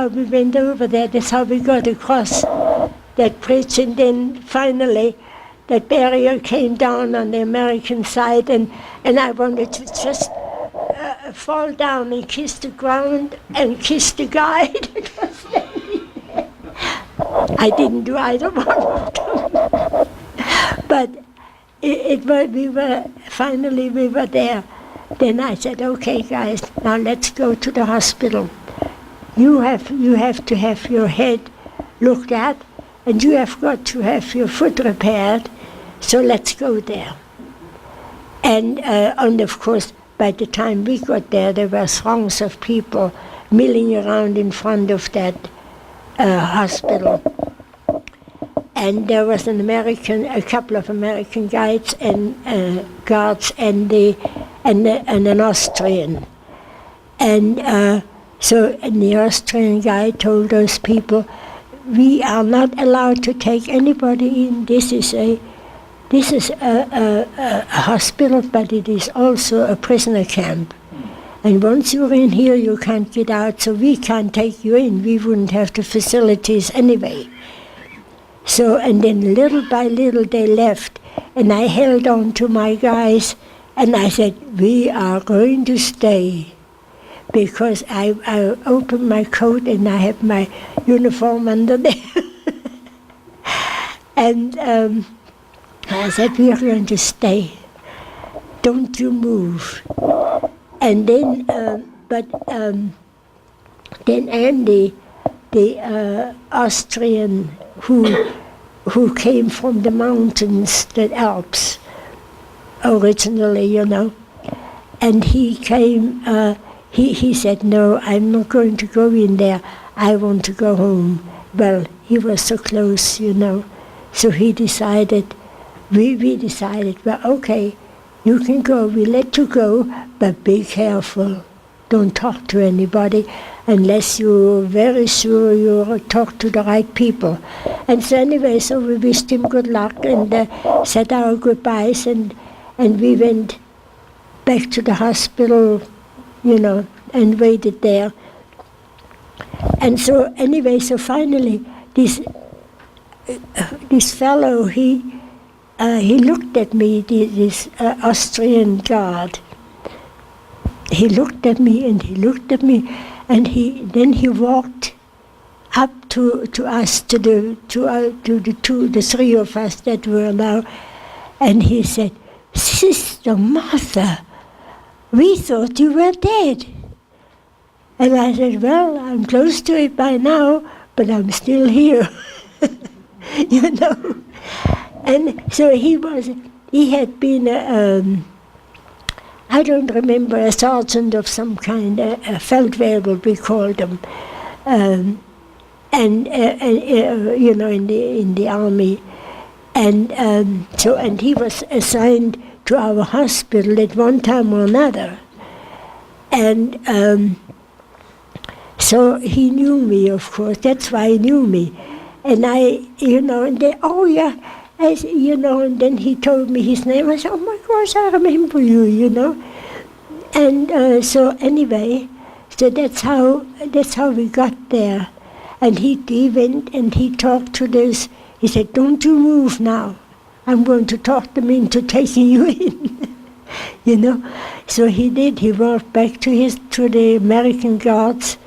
we went over there. That's how we got across that bridge. And then finally, that barrier came down on the American side, and I wanted to just fall down and kiss the ground and kiss the guy that was standing there. I didn't do either one of them. But finally we were there. Then I said, okay guys, now let's go to the hospital. You have to have your head looked at, and you have got to have your foot repaired, so let's go there. And of course, by the time we got there were throngs of people milling around in front of that hospital. And there was a couple of American guides and guards, and an Austrian. And so the Austrian guy told those people, we are not allowed to take anybody in. This is a hospital, but it is also a prisoner camp. And once you're in here, you can't get out, so we can't take you in. We wouldn't have the facilities anyway. So, and then little by little they left, and I held on to my guys, and I said, we are going to stay, because I opened my coat and I have my uniform under there. And I said, we are going to stay. Don't you move. And then, then Andy, the Austrian who came from the mountains, the Alps, originally, you know, and he came, he said, no, I'm not going to go in there, I want to go home. Well, he was so close, you know, so he decided, we decided, well, okay, you can go, we let you go, but be careful. Don't talk to anybody unless you're very sure you talk to the right people. And so anyway, so we wished him good luck and said our goodbyes, and we went back to the hospital, you know, and waited there. And so anyway, so finally, this fellow, he looked at me, this Austrian guard. He looked at me and he looked at me, and then he walked up to us, to the three of us that were now, and he said, Sister Martha, we thought you were dead. And I said, well, I'm close to it by now, but I'm still here, you know. And so he had been I don't remember, a sergeant of some kind, a Feldwebel we called him, you know, in the army, and he was assigned to our hospital at one time or another, and so he knew me, of course. That's why he knew me, and I, you know, and they, oh yeah. You know, and then he told me his name. I said, oh my gosh, I remember you, you know. And so anyway, so that's how we got there. And he went and he talked to this. He said, don't you move now. I'm going to talk them into taking you in. You know. So he did. He walked back to the American guards,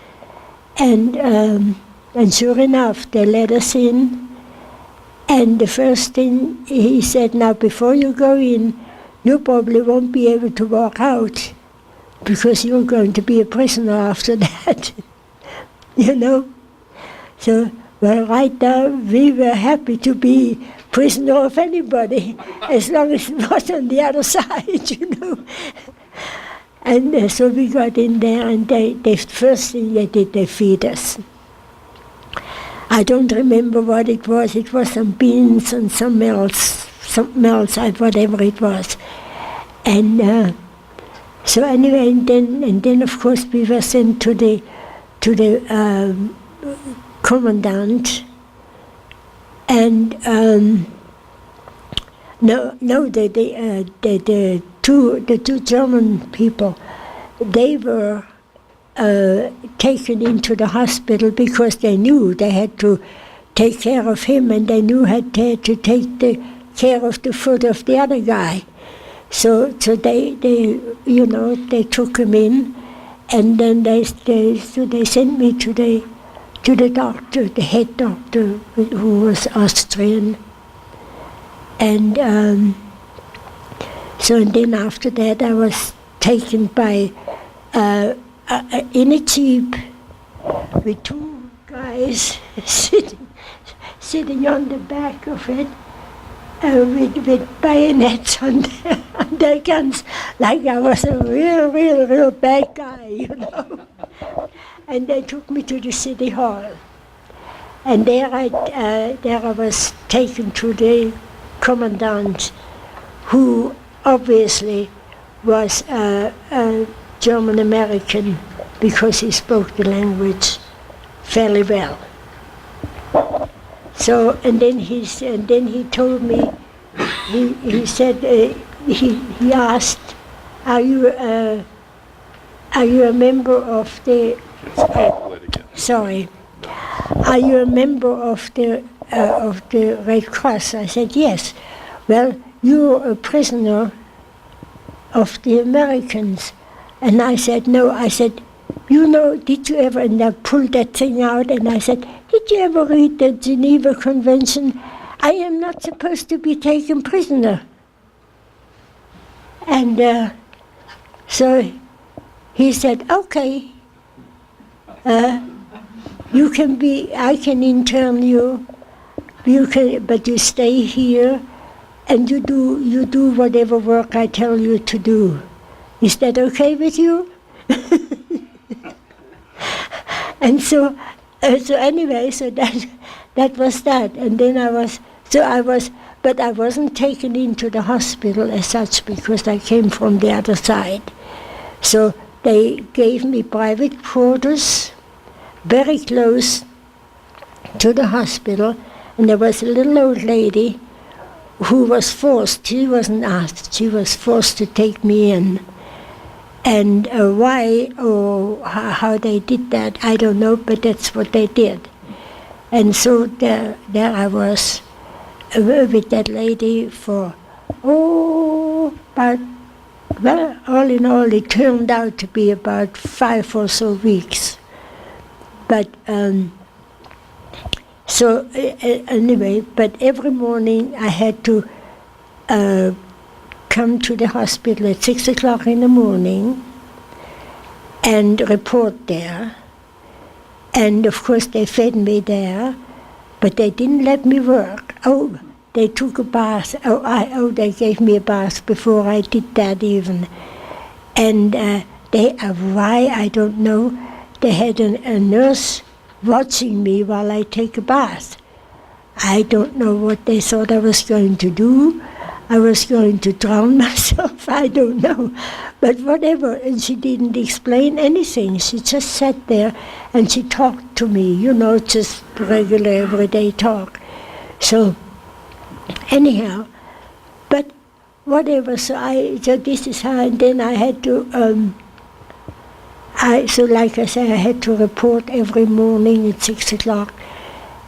and sure enough, they let us in. And the first thing he said, now before you go in, you probably won't be able to walk out, because you're going to be a prisoner after that, you know. So, well, right now, we were happy to be prisoner of anybody, as long as it was on the other side, you know. And so we got in there, and the first thing they did, they feed us. I don't remember what it was. It was some beans and something else, whatever it was. And so anyway, and then of course we were sent to the commandant, and the two German people, they were taken into the hospital because they knew they had to take care of him, and they knew had to take care of the foot of the other guy. So they took him in, and then they sent me to the doctor, the head doctor, who was Austrian, and then after that I was taken by in a jeep with two guys sitting on the back of it with bayonets on their guns, like I was a real bad guy, And they took me to the city hall, and there I was taken to the commandant, who obviously was a German American because he spoke the language fairly well. So and then he told me, he said he asked, are you a member of the are you a member of the Red Cross? I said yes. Well, you're a prisoner of the Americans. And I said, no. I said, did you ever, and I pulled that thing out, and I said, did you ever read the Geneva Convention? I am not supposed to be taken prisoner. And so he said, okay, I can intern you, but you stay here, and you do whatever work I tell you to do. Is that okay with you? And so anyway, so that was that. And then but I wasn't taken into the hospital as such because I came from the other side. So they gave me private quarters, very close to the hospital, and there was a little old lady who was forced, she wasn't asked, she was forced to take me in. And why or how they did that, I don't know, but that's what they did. And so there I was with that lady for, all in all, it turned out to be about 5 or so weeks. But anyway, but every morning I had to come to the hospital at 6 o'clock in the morning and report there. And of course they fed me there, but they didn't let me work. Oh, they took a bath. They gave me a bath before I did that even. And why, I don't know, they had a nurse watching me while I take a bath. I don't know what they thought I was going to do. I was going to drown myself, I don't know. But whatever, and she didn't explain anything. She just sat there and she talked to me, just regular everyday talk. So anyhow, but whatever, so this is how, and then I had to, so like I say, I had to report every morning at 6 o'clock,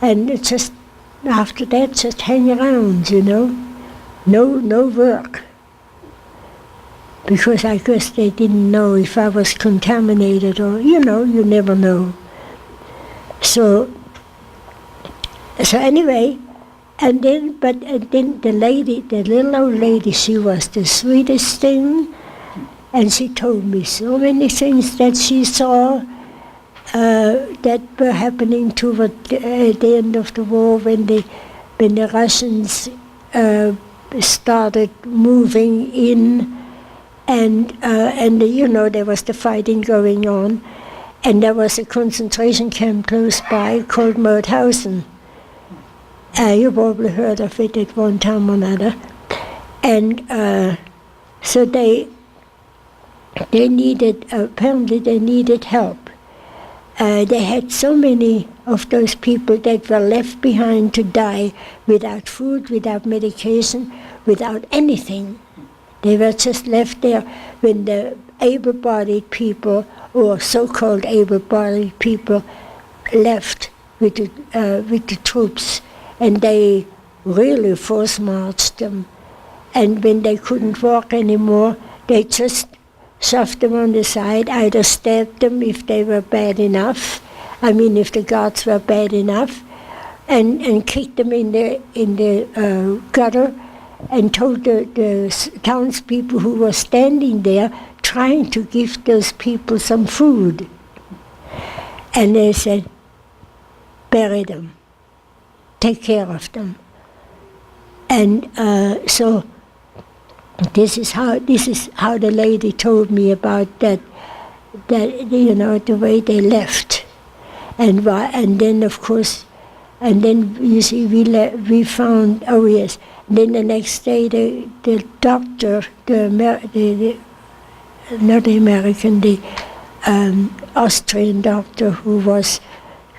and just after that, just hang around, no work. Because I guess they didn't know if I was contaminated or, you never know. So anyway, and then the lady, the little old lady, she was the sweetest thing, and she told me so many things that she saw that were happening toward the end of the war when the Russians started moving in, and there was the fighting going on, and there was a concentration camp close by called Mauthausen. You probably heard of it at one time or another. And so they needed, apparently they needed help. they had so many of those people that were left behind to die without food, without medication, without anything. They were just left there when the able-bodied people, or so-called able-bodied people, left with the troops, and they really force-marched them. And when they couldn't walk anymore, they just shoved them on the side, either stabbed them if they were bad enough, if the guards were bad enough, and kicked them in the gutter, and told the townspeople who were standing there trying to give those people some food. And they said, bury them, take care of them. And so this is how the lady told me about that the way they left, and then of course, and then you see we found, oh yes, and then the next day the doctor, the Austrian doctor who was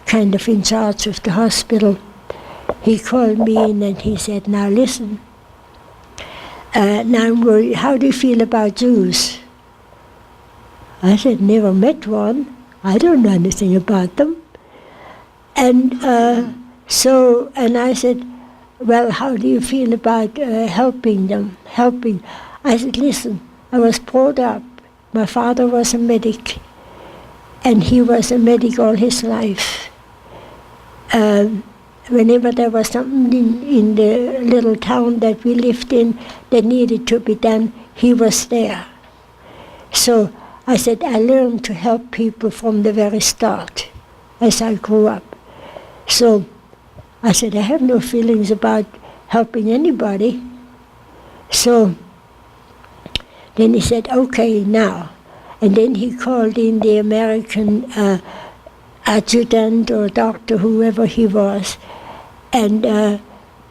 kind of in charge of the hospital, he called me in and he said, now listen, now I'm worried, how do you feel about Jews? I said, never met one. I don't know anything about them. And and I said, well, how do you feel about helping them? I said, listen, I was brought up. My father was a medic, and he was a medic all his life. Whenever there was something in the little town that we lived in that needed to be done, he was there. So I said, I learned to help people from the very start as I grew up. So I said, I have no feelings about helping anybody. So then he said, okay, now. And then he called in the American adjutant or doctor, whoever he was, and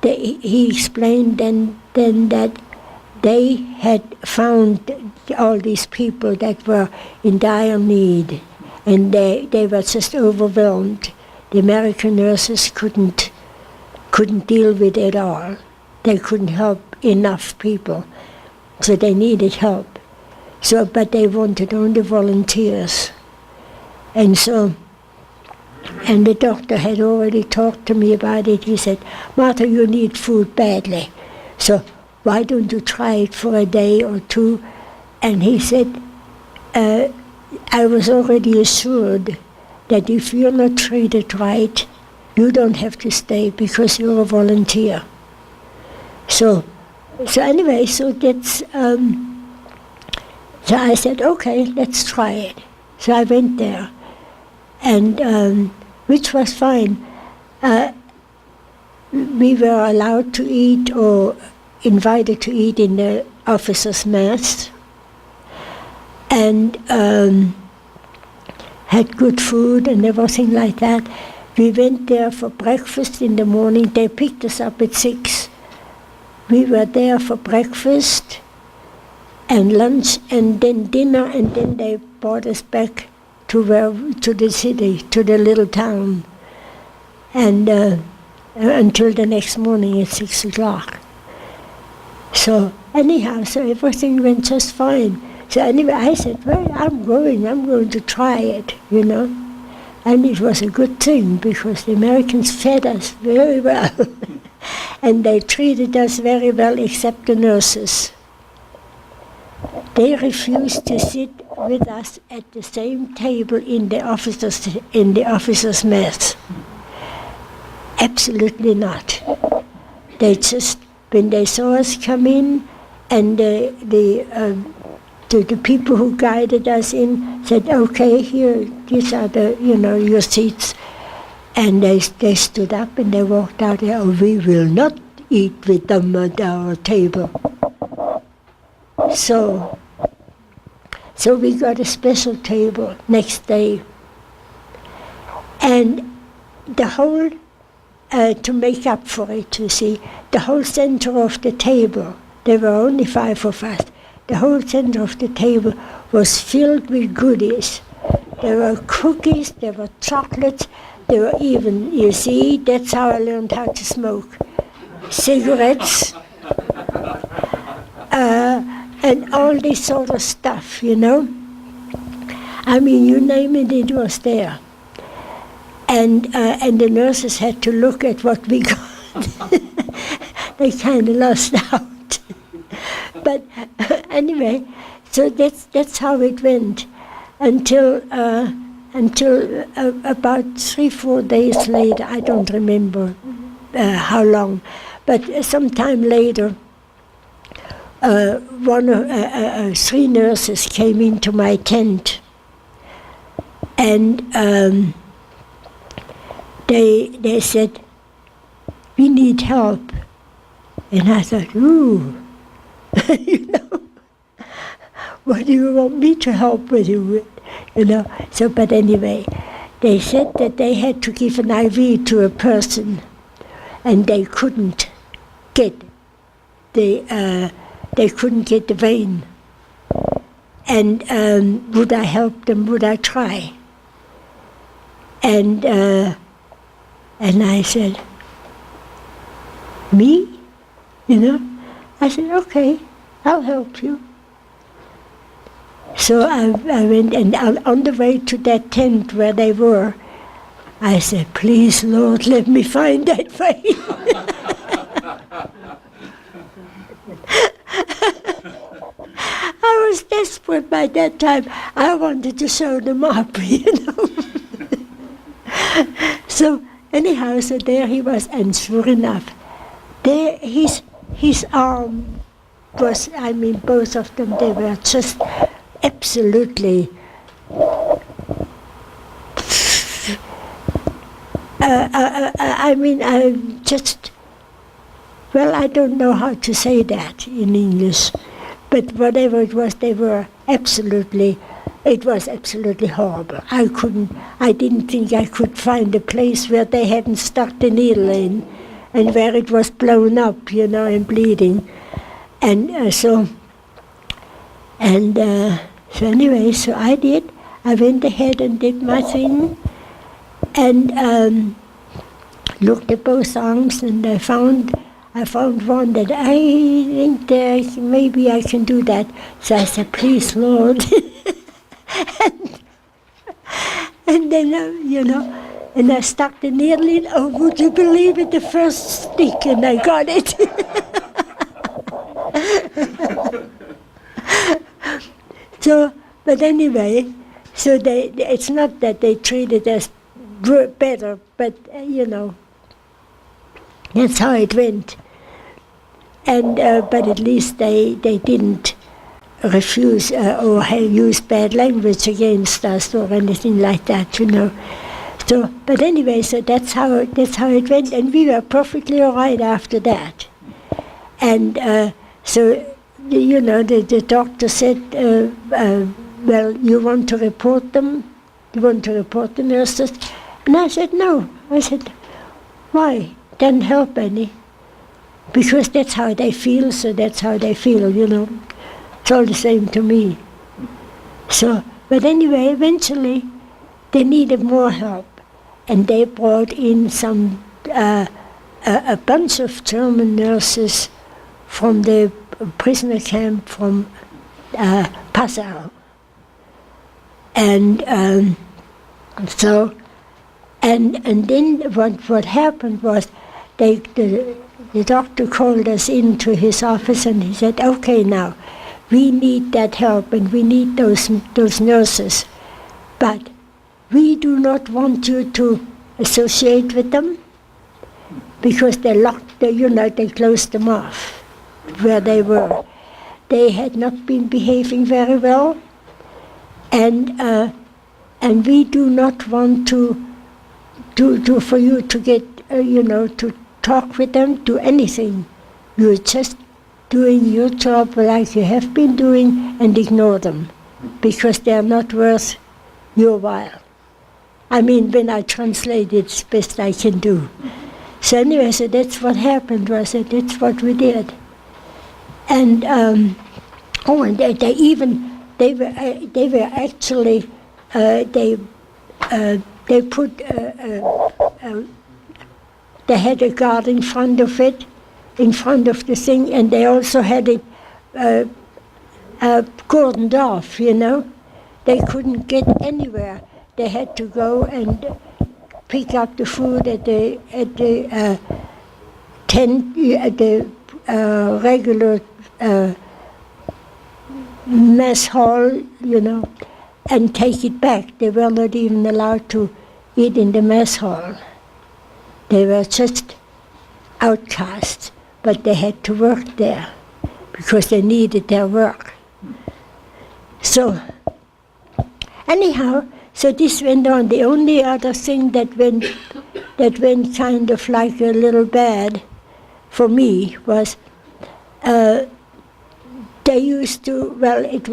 he explained then that they had found all these people that were in dire need, and they were just overwhelmed. The American nurses couldn't deal with it all. They couldn't help enough people, so they needed help. So, but they wanted only volunteers, and the doctor had already talked to me about it. He said, Martha, you need food badly, so why don't you try it for a day or two? And he said, I was already assured that if you're not treated right, you don't have to stay because you're a volunteer. So anyway, so that's, so I said, okay, let's try it. So I went there, and which was fine. We were allowed to eat or invited to eat in the officers' mess, and had good food and everything like that. We went there for breakfast in the morning. They picked us up at 6. We were there for breakfast and lunch and then dinner, and then they brought us back to the city, to the little town, and until the next morning at 6 o'clock. So anyhow, so everything went just fine. So anyway, I said, well, I'm going to try it, And it was a good thing because the Americans fed us very well. And they treated us very well, except the nurses. They refused to sit with us at the same table in the officers' mess. Absolutely not. They just, when they saw us come in, and the people who guided us in said, okay, here, these are your seats. And they stood up and they walked out there. Oh, we will not eat with them at our table. So we got a special table next day. And the whole, to make up for it, you see, the whole center of the table, there were only 5 of us, the whole center of the table was filled with goodies. There were cookies, there were chocolates, there were even, you see, that's how I learned how to smoke. Cigarettes, and all this sort of stuff, you know. I mean, you name it, it was there. And the nurses had to look at what we got. They kind of lost out. But anyway, so that's how it went until about 3-4 days later. I don't remember how long, but sometime later, 3 nurses came into my tent, and they said, "We need help." And I thought, ooh, you know, what do you want me to help with you with? You know. So, but anyway, they said that they had to give an IV to a person, and they couldn't get the vein. And would I help them? Would I try? And I said, me? You know? I said, okay, I'll help you. So I went, and on the way to that tent where they were, I said, please, Lord, let me find that vein. I was desperate by that time. I wanted to sew them up, you know. So anyhow, so there he was, and sure enough, there his arm was, I mean, both of them, they were just absolutely I mean, I just, well, I don't know how to say that in English, but whatever it was, they were absolutely, it was absolutely horrible. I didn't think I could find a place where they hadn't stuck the needle in and where it was blown up, you know, and bleeding. And so anyway, so I did. I went ahead and did my thing, and looked at both arms, and I found one that I think maybe I can do that. So I said, please, Lord. and then, you know, and I stuck the needle in. Oh, would you believe it? The first stick, and I got it. So, but anyway, so it's not that they treated us better, but you know, that's how it went. And but at least they didn't refuse or use bad language against us or anything like that, you know. So, but anyway, so that's how it went, and we were perfectly all right after that. And so, you know, the doctor said, well, you want to report them? You want to report the nurses? And I said, no. I said, why? Doesn't help any. Because that's how they feel, so that's how they feel, you know. It's all the same to me. So, but anyway, eventually, they needed more help. And they brought in some, a bunch of German nurses from the prisoner camp from Passau. And so, and then what happened was, the doctor called us into his office, and he said, okay, now, we need that help, and we need those nurses, but we do not want you to associate with them, because they locked, they closed them off where they were. They had not been behaving very well, and we do not want for you to get, to talk with them, do anything. You're just doing your job like you have been doing, and ignore them, because they're not worth your while. I mean, when I translate, it's best I can do. So anyway, so that's what happened, was that that's what we did. And and they were actually they put they had a guard in front of it, in front of the thing, and they also had it cordoned off, you know. They couldn't get anywhere. They had to go and pick up the food at the tent, at the regular mess hall, you know, and take it back. They were not even allowed to eat in the mess hall. They were just outcasts, but they had to work there because they needed their work. So, anyhow, so this went on. The only other thing that went kind of like a little bad for me was they used to, well, it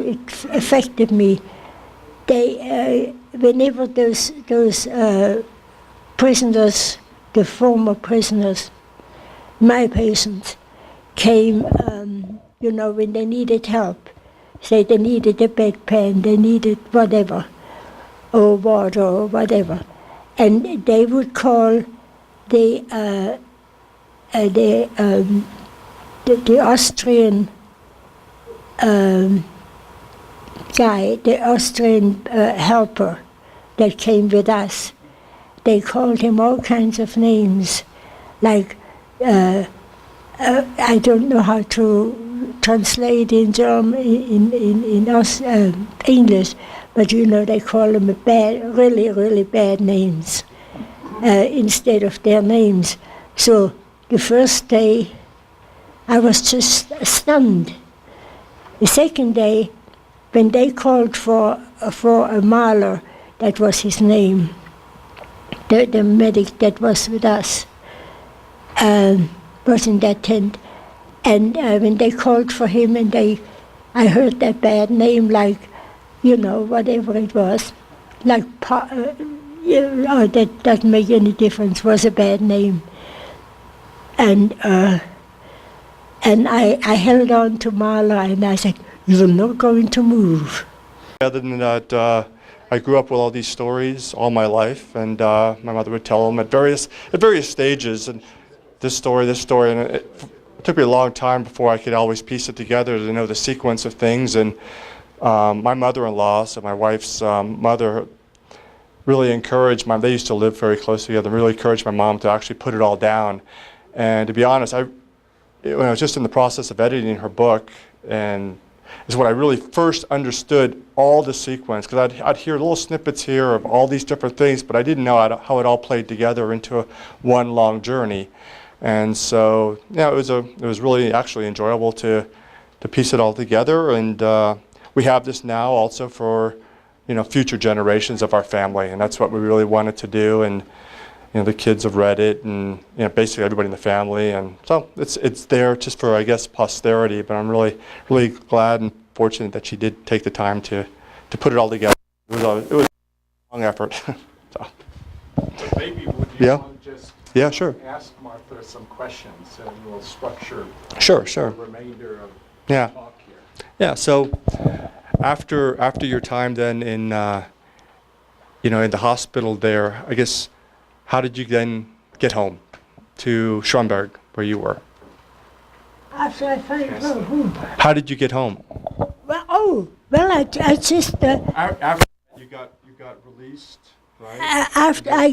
affected me. They, whenever those prisoners, the former prisoners, my patients, came, you know, when they needed help, say they needed a bedpan, they needed whatever, or water or whatever, and they would call the Austrian guy, the Austrian helper that came with us. They called him all kinds of names, like I don't know how to translate in German, in English, but you know they call them really, really bad names instead of their names. So the first day, I was just stunned. The second day, when they called for a Mahler, that was his name, the medic that was with us, was in that tent. And when they called for him, and I heard that bad name, like, you know, whatever it was, like, that doesn't make any difference, was a bad name. And I held on to Marla, and I said, "You're not going to move." Other than that, I grew up with all these stories all my life, and my mother would tell them at various stages, and this story, and it took me a long time before I could always piece it together to know the sequence of things. And my mother-in-law, so my wife's mother, really encouraged they used to live very close together, really encouraged my mom to actually put it all down. And to be honest, when I was just in the process of editing her book, and is when I really first understood all the sequence, because I'd hear little snippets here of all these different things, but I didn't know how it all played together into one long journey. And so, yeah, it was really actually enjoyable to piece it all together. And we have this now also for, you know, future generations of our family, and that's what we really wanted to do. And you know, the kids have read it, and you know, basically everybody in the family, and so it's there just for, I guess, posterity. But I'm really glad and fortunate that she did take the time to put it all together. It was a long effort. So. Maybe would you want to just sure. ask Martha some questions, and we'll structure Sure. the remainder of the talk here. Yeah. So after your time then in you know, in the hospital there, I guess, how did you then get home to Schronberg, where you were? After I found who? How did you get home? Well, I just After you got released, right? after I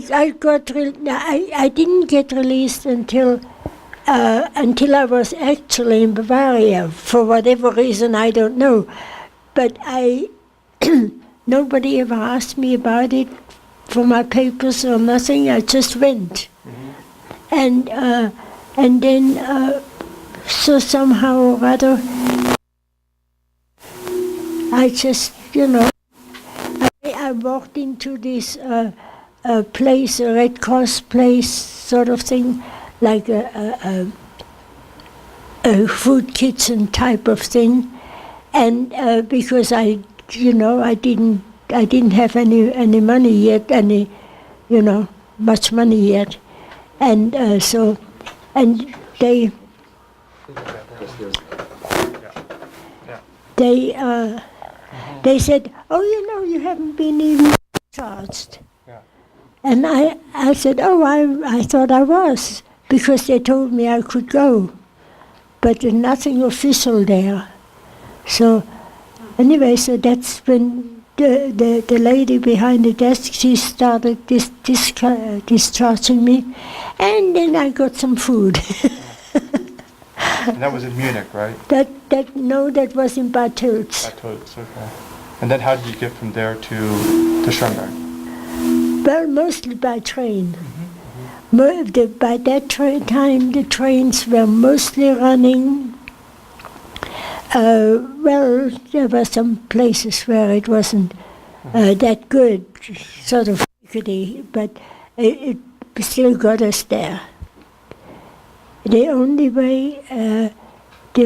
didn't get released until I was actually in Bavaria for whatever reason, I don't know, but nobody ever asked me about it for my papers or nothing. I just went, and then so somehow or other, I just, you know, I walked into this place, a Red Cross place sort of thing, like a food kitchen type of thing, and because I didn't have any money yet, much money yet, and so they They said, "Oh, you haven't been even charged." Yeah. And I said, "Oh, I thought I was, because they told me I could go. But there's nothing official there." So anyway, so that's when the lady behind the desk, she started discharging me. And then I got some food. And that was in Munich, right? That was in Bad Tölz. Okay. And then how did you get from there to Schönberg? Well, mostly by train. By that time, the trains were mostly running. Well, there were some places where it wasn't that good, sort of rickety, but it still got us there. The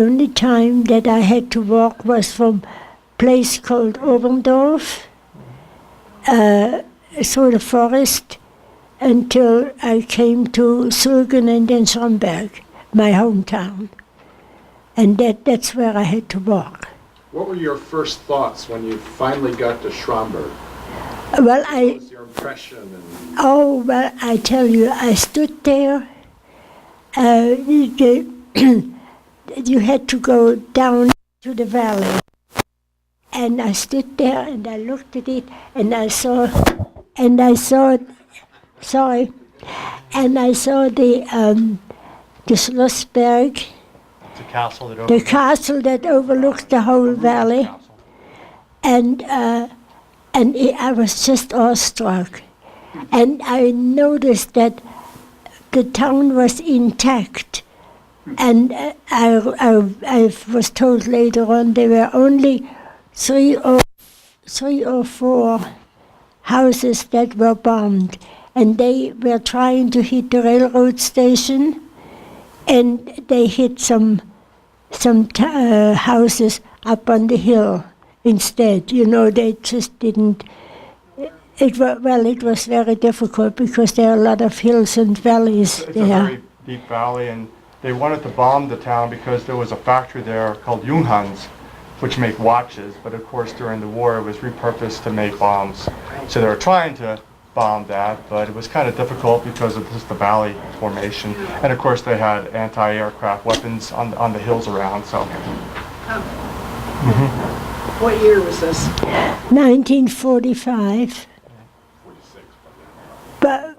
only time that I had to walk was from a place called Oberndorf, through the forest, until I came to Sulgen and then Schönberg, my hometown. And that's where I had to walk. What were your first thoughts when you finally got to Schönberg? Well, What was your impression? I tell you, I stood there. You had to go down to the valley. And I stood there and I looked at it and I saw the Schlossberg, the castle that overlooks the whole valley. And I was just awestruck. And I noticed that the town was intact. And I was told later on there were only three or four houses that were bombed. And they were trying to hit the railroad station, and they hit some houses up on the hill instead. They just didn't. It was very difficult because there are a lot of hills and valleys there. It's a very deep valley, and they wanted to bomb the town because there was a factory there called Junghans, which make watches. But of course, during the war, it was repurposed to make bombs. So they were trying to bomb that, but it was kind of difficult because of just the valley formation. And of course, they had anti-aircraft weapons on the hills around. So. What year was this? 1945. 46. But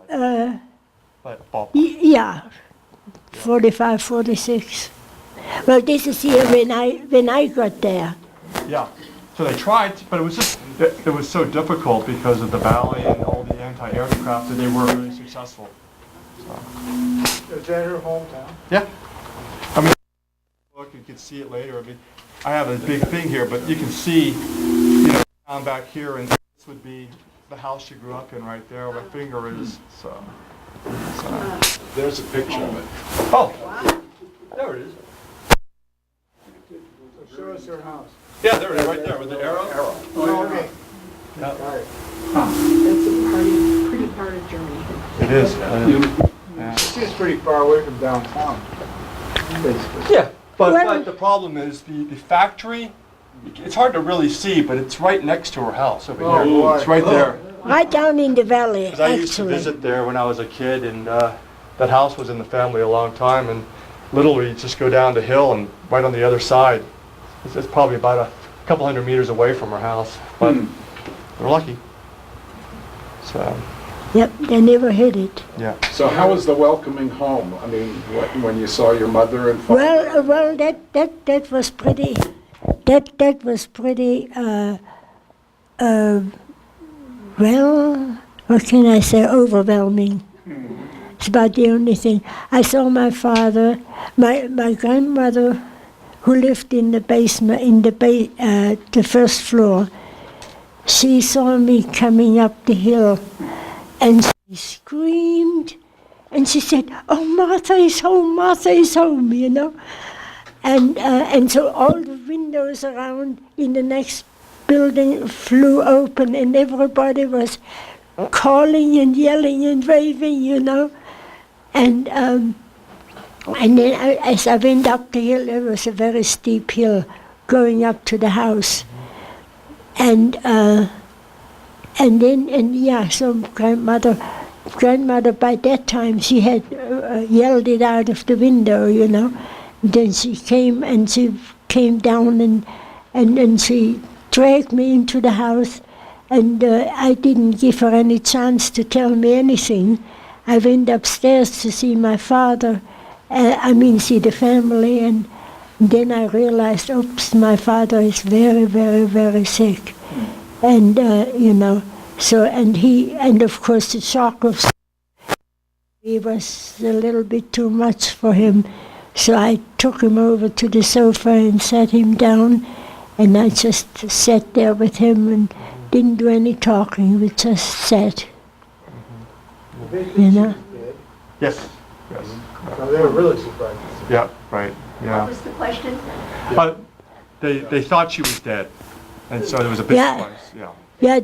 yeah, 45, 46. Well, this is here when I got there. Yeah. So they tried, but it was so difficult because of the valley and all the anti-aircraft that they weren't really successful. So. Is that your hometown? Yeah. I mean, look, you can see it later. I mean, I have a big thing here, but you can see, down back here, and this would be the house you grew up in right there. Where my finger is. So. There's a picture of it. Oh. There it is. So show us your house. Yeah, there it is, right there with the arrow. Oh, okay. Yeah. Got it. That's a pretty part of Germany. It is. It's pretty far away from downtown, basically. Yeah, but the problem is the factory. It's hard to really see, but it's right next to her house over here. Boy. It's right there. Right down in the valley, 'Cause I used to visit there when I was a kid, and that house was in the family a long time. And literally, just go down the hill and right on the other side. It's probably about a couple hundred meters away from her house, but they're lucky. So. Yep, they never hit it. Yeah. So how was the welcoming home? I mean, when you saw your mother and father? Well, that was pretty. That was pretty. Well, what can I say? Overwhelming. It's about the only thing. I saw my father, my grandmother, who lived in the basement, in the first floor. She saw me coming up the hill, and she screamed, and she said, "Oh, Martha is home, Martha is home," And so all the windows around in the next building flew open, and everybody was calling and yelling and waving, And then as I went up the hill, it was a very steep hill going up to the house. So grandmother by that time she had yelled it out of the window, you know. Then she came down and she dragged me into the house, and I didn't give her any chance to tell me anything. I went upstairs to see my father, see the family, and then I realized, oops, my father is very, very, very sick. And, and of course the shock of it was a little bit too much for him. So I took him over to the sofa and sat him down, and I just sat there with him and didn't do any talking, we just sat. You know? Yes. Yes. So they were really surprised. Yeah. Right. Yeah. What was the question? But they thought she was dead, and so there was a big surprise. Yeah. Yeah,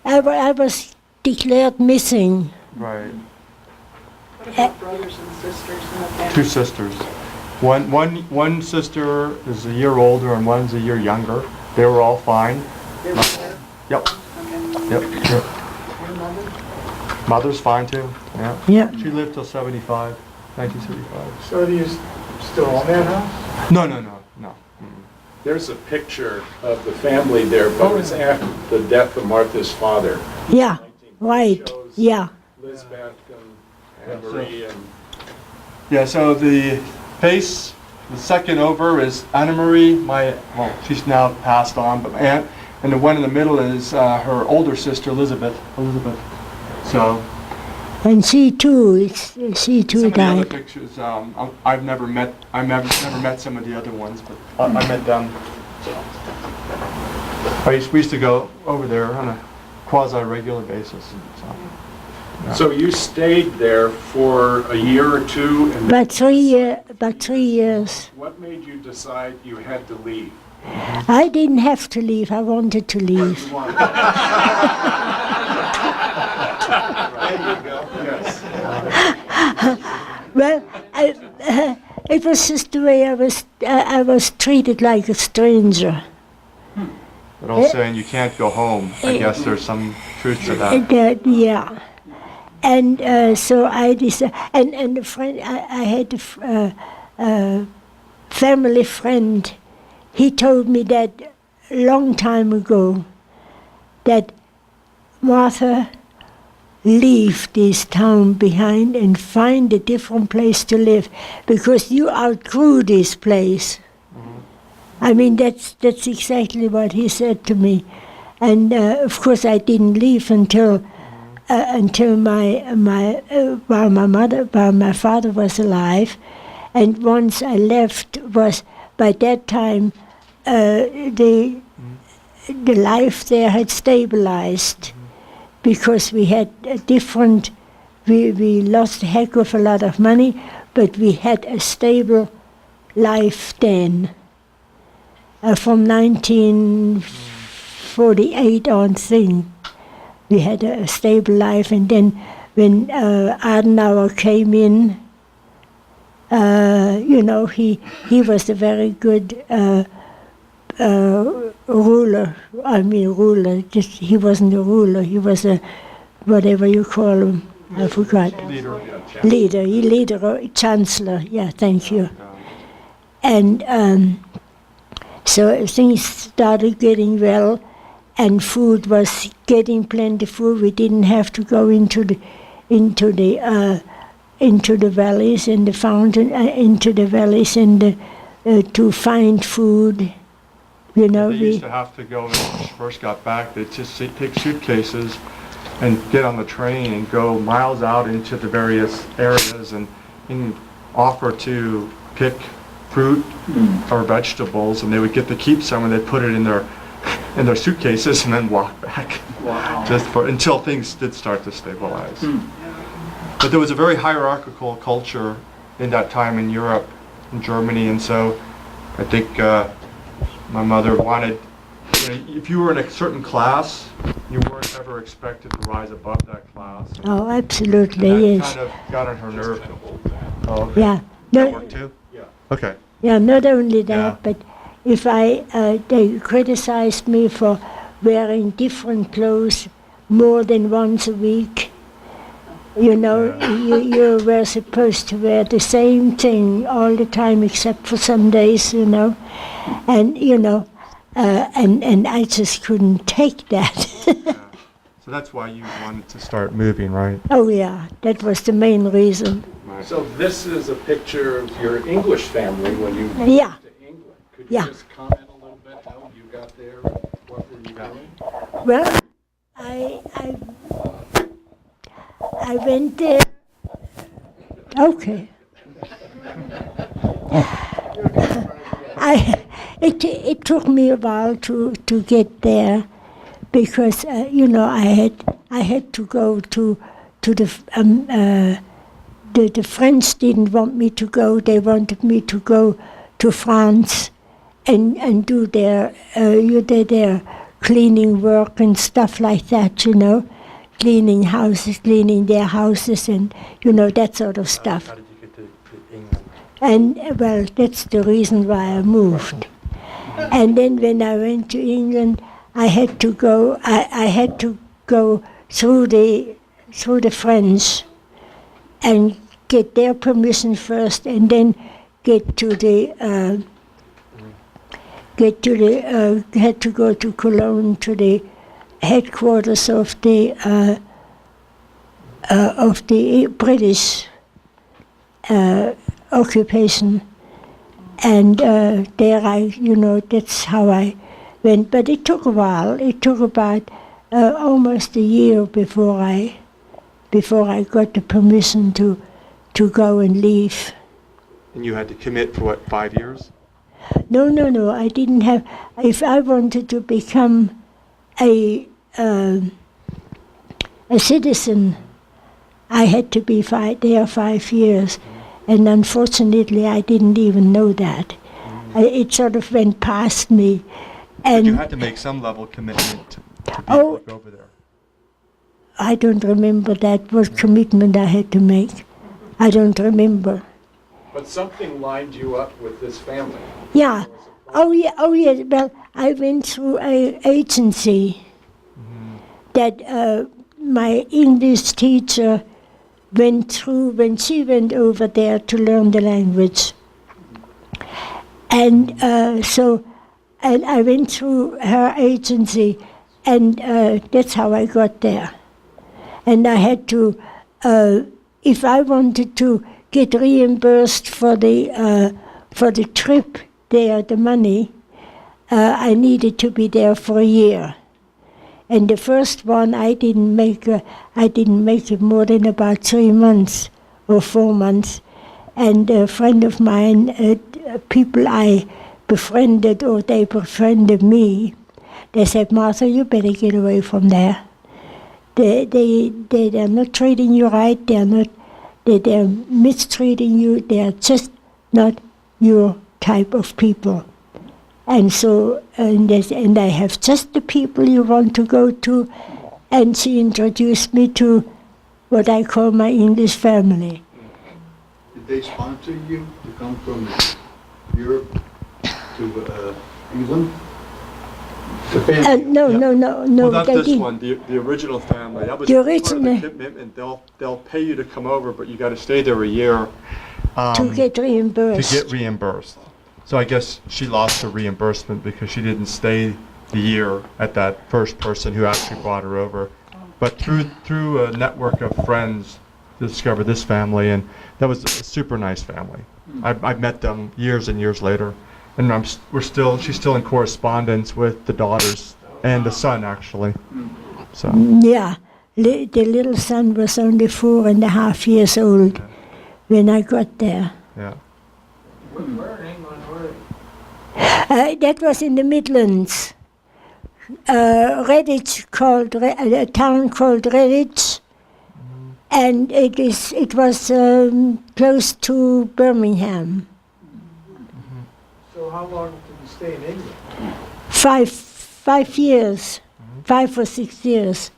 I was declared missing. Right. What about brothers and sisters in the family? 2 sisters. One sister is a year older and one's a year younger. They were all fine. They were there? Yep. Okay. Yep. Your mother? Mother's fine too. Yeah. Yeah. She lived till 75, 1975. So do you still own that house? No. There's a picture of the family there, but it's after the death of Martha's father. Yeah, right, Shows yeah. Lisbeth and Marie and... Yeah, so the face, the second over is Anna Marie, she's now passed on, but my aunt, and the one in the middle is her older sister, Elizabeth. So... And she too Some of the other died. pictures, I've never met some of the other ones, but I met them. So. We used to go over there on a quasi-regular basis. So you stayed there for a year or two? And About 3 years. what made you decide you had to leave? I didn't have to leave, I wanted to leave. You wanted- There you go. Yes. Well, it was just the way I was treated like a stranger. But all saying you can't go home, I guess there's some truth to that. Yeah. And so I decided, and a friend, I had a family friend, he told me that a long time ago, that Martha, leave this town behind and find a different place to live, because you outgrew this place. I mean, that's exactly what he said to me. And of course I didn't leave until while my father was alive. And once I left, was by that time the life there had stabilized, because we had a different, we lost a heck of a lot of money, but we had a stable life then. From 1948 on thing, we had a stable life, and then when Adenauer came in, he was a very good ruler. He wasn't a ruler, he was a, whatever you call him, I forgot. Leader, chancellor, yeah, thank you. And so things started getting well, and food was getting plenty food. We didn't have to go into the valleys and the fountain, into the valleys and to find food. You know, They used to have to go, when we first got back, they'd just take suitcases and get on the train and go miles out into the various areas and offer to pick fruit or vegetables, and they would get to keep some and they'd put it in their suitcases and then walk back. Wow. Until things did start to stabilize. But there was a very hierarchical culture in that time in Europe, in Germany, and so I think my mother wanted, if you were in a certain class, you weren't ever expected to rise above that class. oh, absolutely, And that yes. kind of got on her nerve. Oh, okay. Yeah. That No, worked too? Yeah. Okay. yeah, not only that, Yeah. but if they criticized me for wearing different clothes more than once a week. You know, you were supposed to wear the same thing all the time except for Sundays, you know. And, you know, and I just couldn't take that. So that's why you wanted to start moving, right? Oh, yeah, that was the main reason. So this is a picture of your English family when you moved Yeah. to England. Could you Yeah. just comment a little bit how you got there? What were you doing? Well, I went there. Okay. It took me a while to get there, because you know, I had to go to the French didn't want me to go. They wanted me to go to France and do their cleaning work and stuff like that, you know, cleaning their houses, and you know, that sort of stuff. How did you get to England? And well, that's the reason why I moved. And then when I went to England, I had to go. I had to go through the French and get their permission first, and then had to go to Cologne, to the headquarters of the British occupation, and there that's how I went. But it took a while. It took about almost a year before I got the permission to go and leave. And you had to commit for what, 5 years? No, I didn't have. If I wanted to become a citizen, I had to be there 5 years, and unfortunately, I didn't even know that. It sort of went past me. And But you had to make some level of commitment to be Oh. able to go over there. I don't remember what commitment I had to make. I don't remember. But something lined you up with this family. Yeah. Oh yeah. Well, I went through an agency that my English teacher went through when she went over there to learn the language. And and I went through her agency, and that's how I got there. And I had to, if I wanted to get reimbursed for the trip there, the money, I needed to be there for a year. And the first one, I didn't make it more than about 3 months or 4 months. And a friend of mine, people I befriended, or they befriended me, they said, "Martha, you better get away from there. They're not treating you right. They're mistreating you. They're just not your type of people. And so, and I have just the people you want to go to." And she introduced me to what I call my English family. Did they sponsor you to come from Europe to England? The family? No, Yeah. no, Well, not they this didn't. one, the original family. That was The part of original- the commitment. They'll pay you to come over, but you got to stay there a year To get reimbursed. to get reimbursed. So I guess she lost her reimbursement because she didn't stay the year at that first person who actually brought her over. But through a network of friends, discovered this family, and that was a super nice family. I met them years and years later, and she's still in correspondence with the daughters and the son actually. So Yeah, the little son was only 4.5 years old when I got there. yeah. Where in England were they? That was in the Midlands. Redditch, a town called Redditch, and it was close to Birmingham. So how long did you stay in England? 5 years, 5 or 6 years.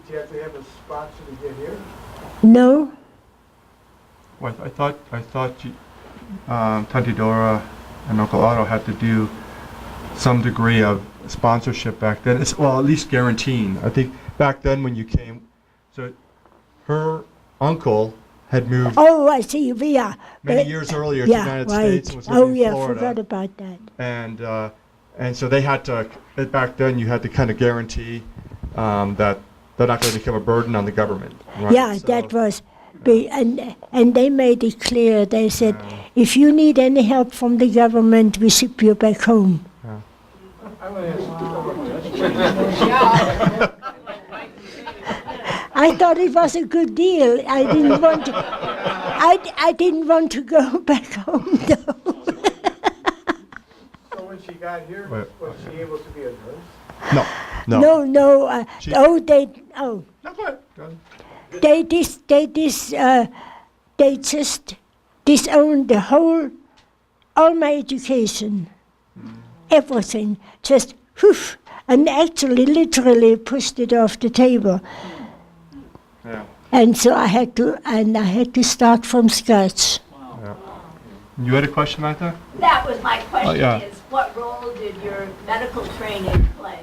Did you have to have a sponsor to get here? No, Well, I thought you, Tanti Dora and Uncle Otto had to do some degree of sponsorship back then. Well, at least guaranteeing. I think back then when you came, so her uncle had moved Oh, I see. Yeah. many But- years earlier to the yeah, United right. States and was living Oh, in yeah, Florida. forgot about that. And so they had to, back then you had to kind of guarantee that they're not going to become a burden on the government. Right? Yeah, So- that was, and they made it clear. They said, if you need any help from the government, we ship you back home. I'm gonna ask you a question. I thought it was a good deal. I didn't want to. I didn't want to go back home though. So when she got here, Wait, was she able to be a nurse? No, no. No. She- Oh, No, go ahead. Go ahead. they just disowned all my education, everything. Just whoof, and actually, literally pushed it off the table. Yeah. And so I had to start from scratch. You had a question right there? That was my question, yeah. is what role did your medical training play?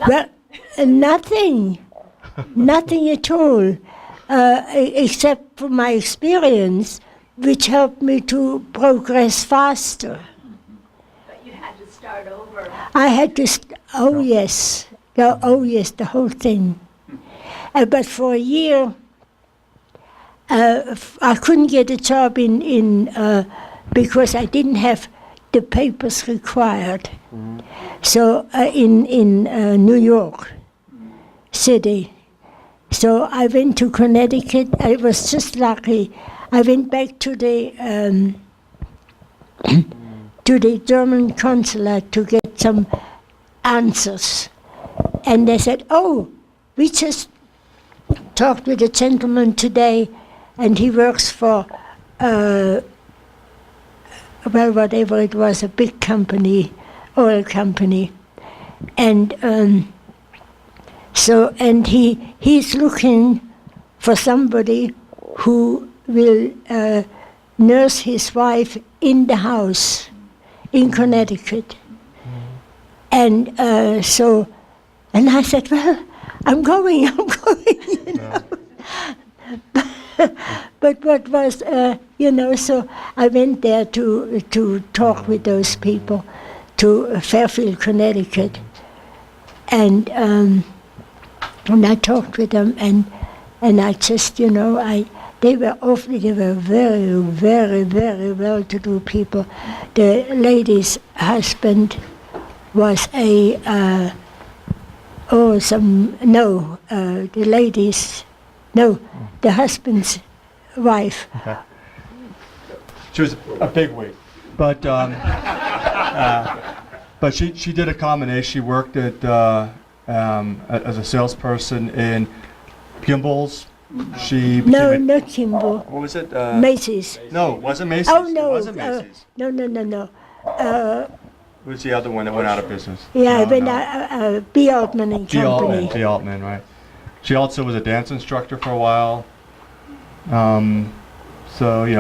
Well, nothing, nothing at all, except for my experience, which helped me to progress faster. But you had to start over. I had to, oh yes, the whole thing. But for a year, I couldn't get a job because I didn't have the papers required. So in New York City. So I went to Connecticut. I was just lucky. I went back to the German consulate to get some answers. And they said, oh, we just talked with a gentleman today, and he works for, well, whatever it was, a big company, oil company. And he's looking for somebody who will nurse his wife in the house in Connecticut. And and I said, well, I'm going. You know. But what was, so I went there to talk with those people to Fairfield, Connecticut, and I talked with them, and I just, they were very, very, very well-to-do people. The lady's husband was the husband's wife. Okay. She was a bigwig, but she did a combination. She worked as a salesperson in Gimbals. She No, became not Kimball. what was it? Macy's. No, it wasn't Macy's. Oh, no. It wasn't Macy's. No. Who was the other one that went out of business? Yeah, No, when no. B. Altman and G. Company. Altman, right. She also was a dance instructor for a while. So, I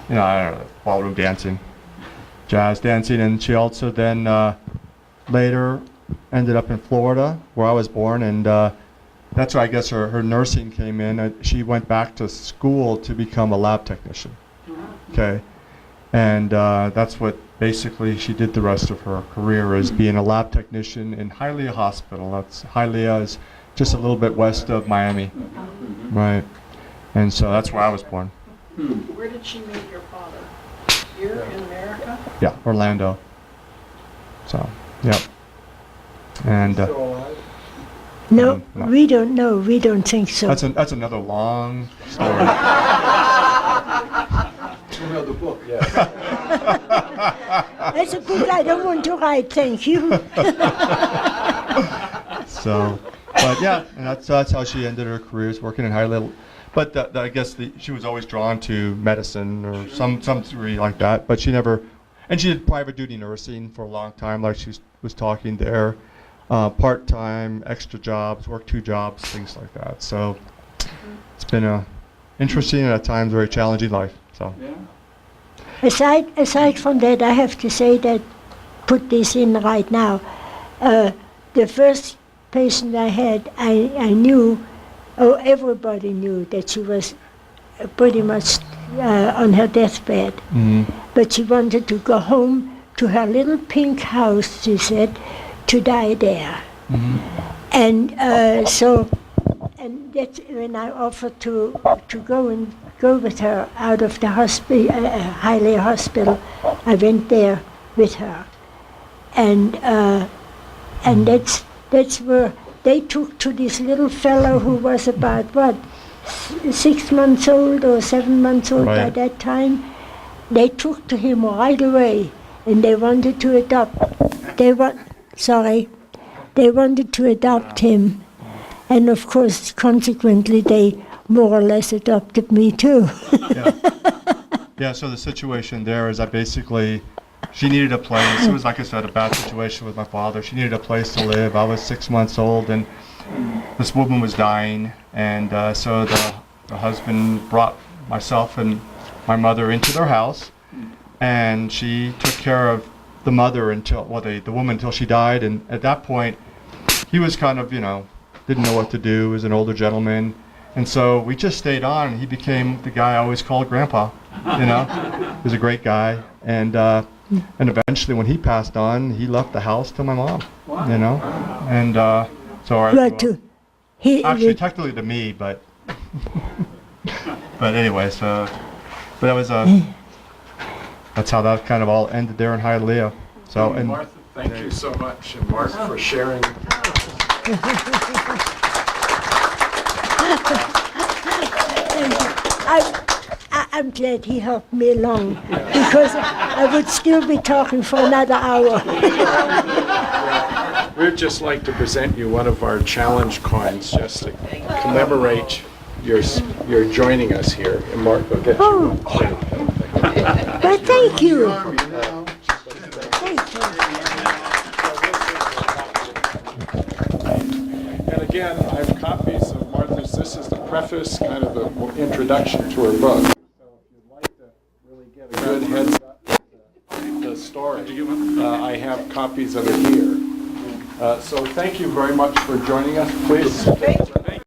don't know, ballroom dancing, jazz dancing, and she also then later ended up in Florida, where I was born, and that's where I guess her nursing came in. She went back to school to become a lab technician. Okay. And that's what basically she did the rest of her career, is being a lab technician in Hialeah Hospital. Hialeah is just a little bit west of Miami, right? And so that's where I was born. Where did she meet your father? Here in America? Yeah, Orlando. So, yep. And Still alive? No, No. we don't know. We don't think so. that's another long story. Another book. That's a book I don't want to write, thank you. So, but yeah, and that's how she ended her career, is working in Hialeah. But I guess she was always drawn to medicine or some degree like that. But she never, and she did private duty nursing for a long time, like she was talking there. Part-time, extra jobs, work 2 jobs, things like that. So it's been a interesting and at times very challenging life. So Yeah. Aside from that, I have to say that put this in right now. The first patient I had, I knew, everybody knew that she was pretty much on her deathbed. But she wanted to go home to her little pink house, she said, to die there. And and that's when I offered to go with her out of the Highly Hospital. I went there with her, and that's where they took to this little fellow who was about 6 months old or 7 months old by that time. They took to him right away, and they wanted to adopt. They wanted to adopt him, and of course, consequently, they more or less adopted me too. Yeah, so the situation there is that basically she needed a place. It was, like I said, a bad situation with my father. She needed a place to live. I was 6 months old, and this woman was dying, and so the husband brought myself and my mother into their house, and she took care of the mother until, the woman until she died, and at that point, he was kind of, didn't know what to do. He was an older gentleman, and so we just stayed on, and he became the guy I always called Grandpa, He was a great guy, and eventually when he passed on, he left the house to my mom, and so actually technically to me, but but anyway, so but that was that's how that kind of all ended there in Hialeah. So and Martha, thank you so much, and Mark for sharing. I'm glad he helped me along, because I would still be talking for another hour. We'd just like to present you one of our challenge coins, just to commemorate your joining us here. And Mark will get you one. But thank you. Thank you. And again, I have copies of Martha's. This is the preface, kind of the introduction to her book. So if you'd like to really get a good heads up with the story, I have copies of it here. So thank you very much for joining us. Please.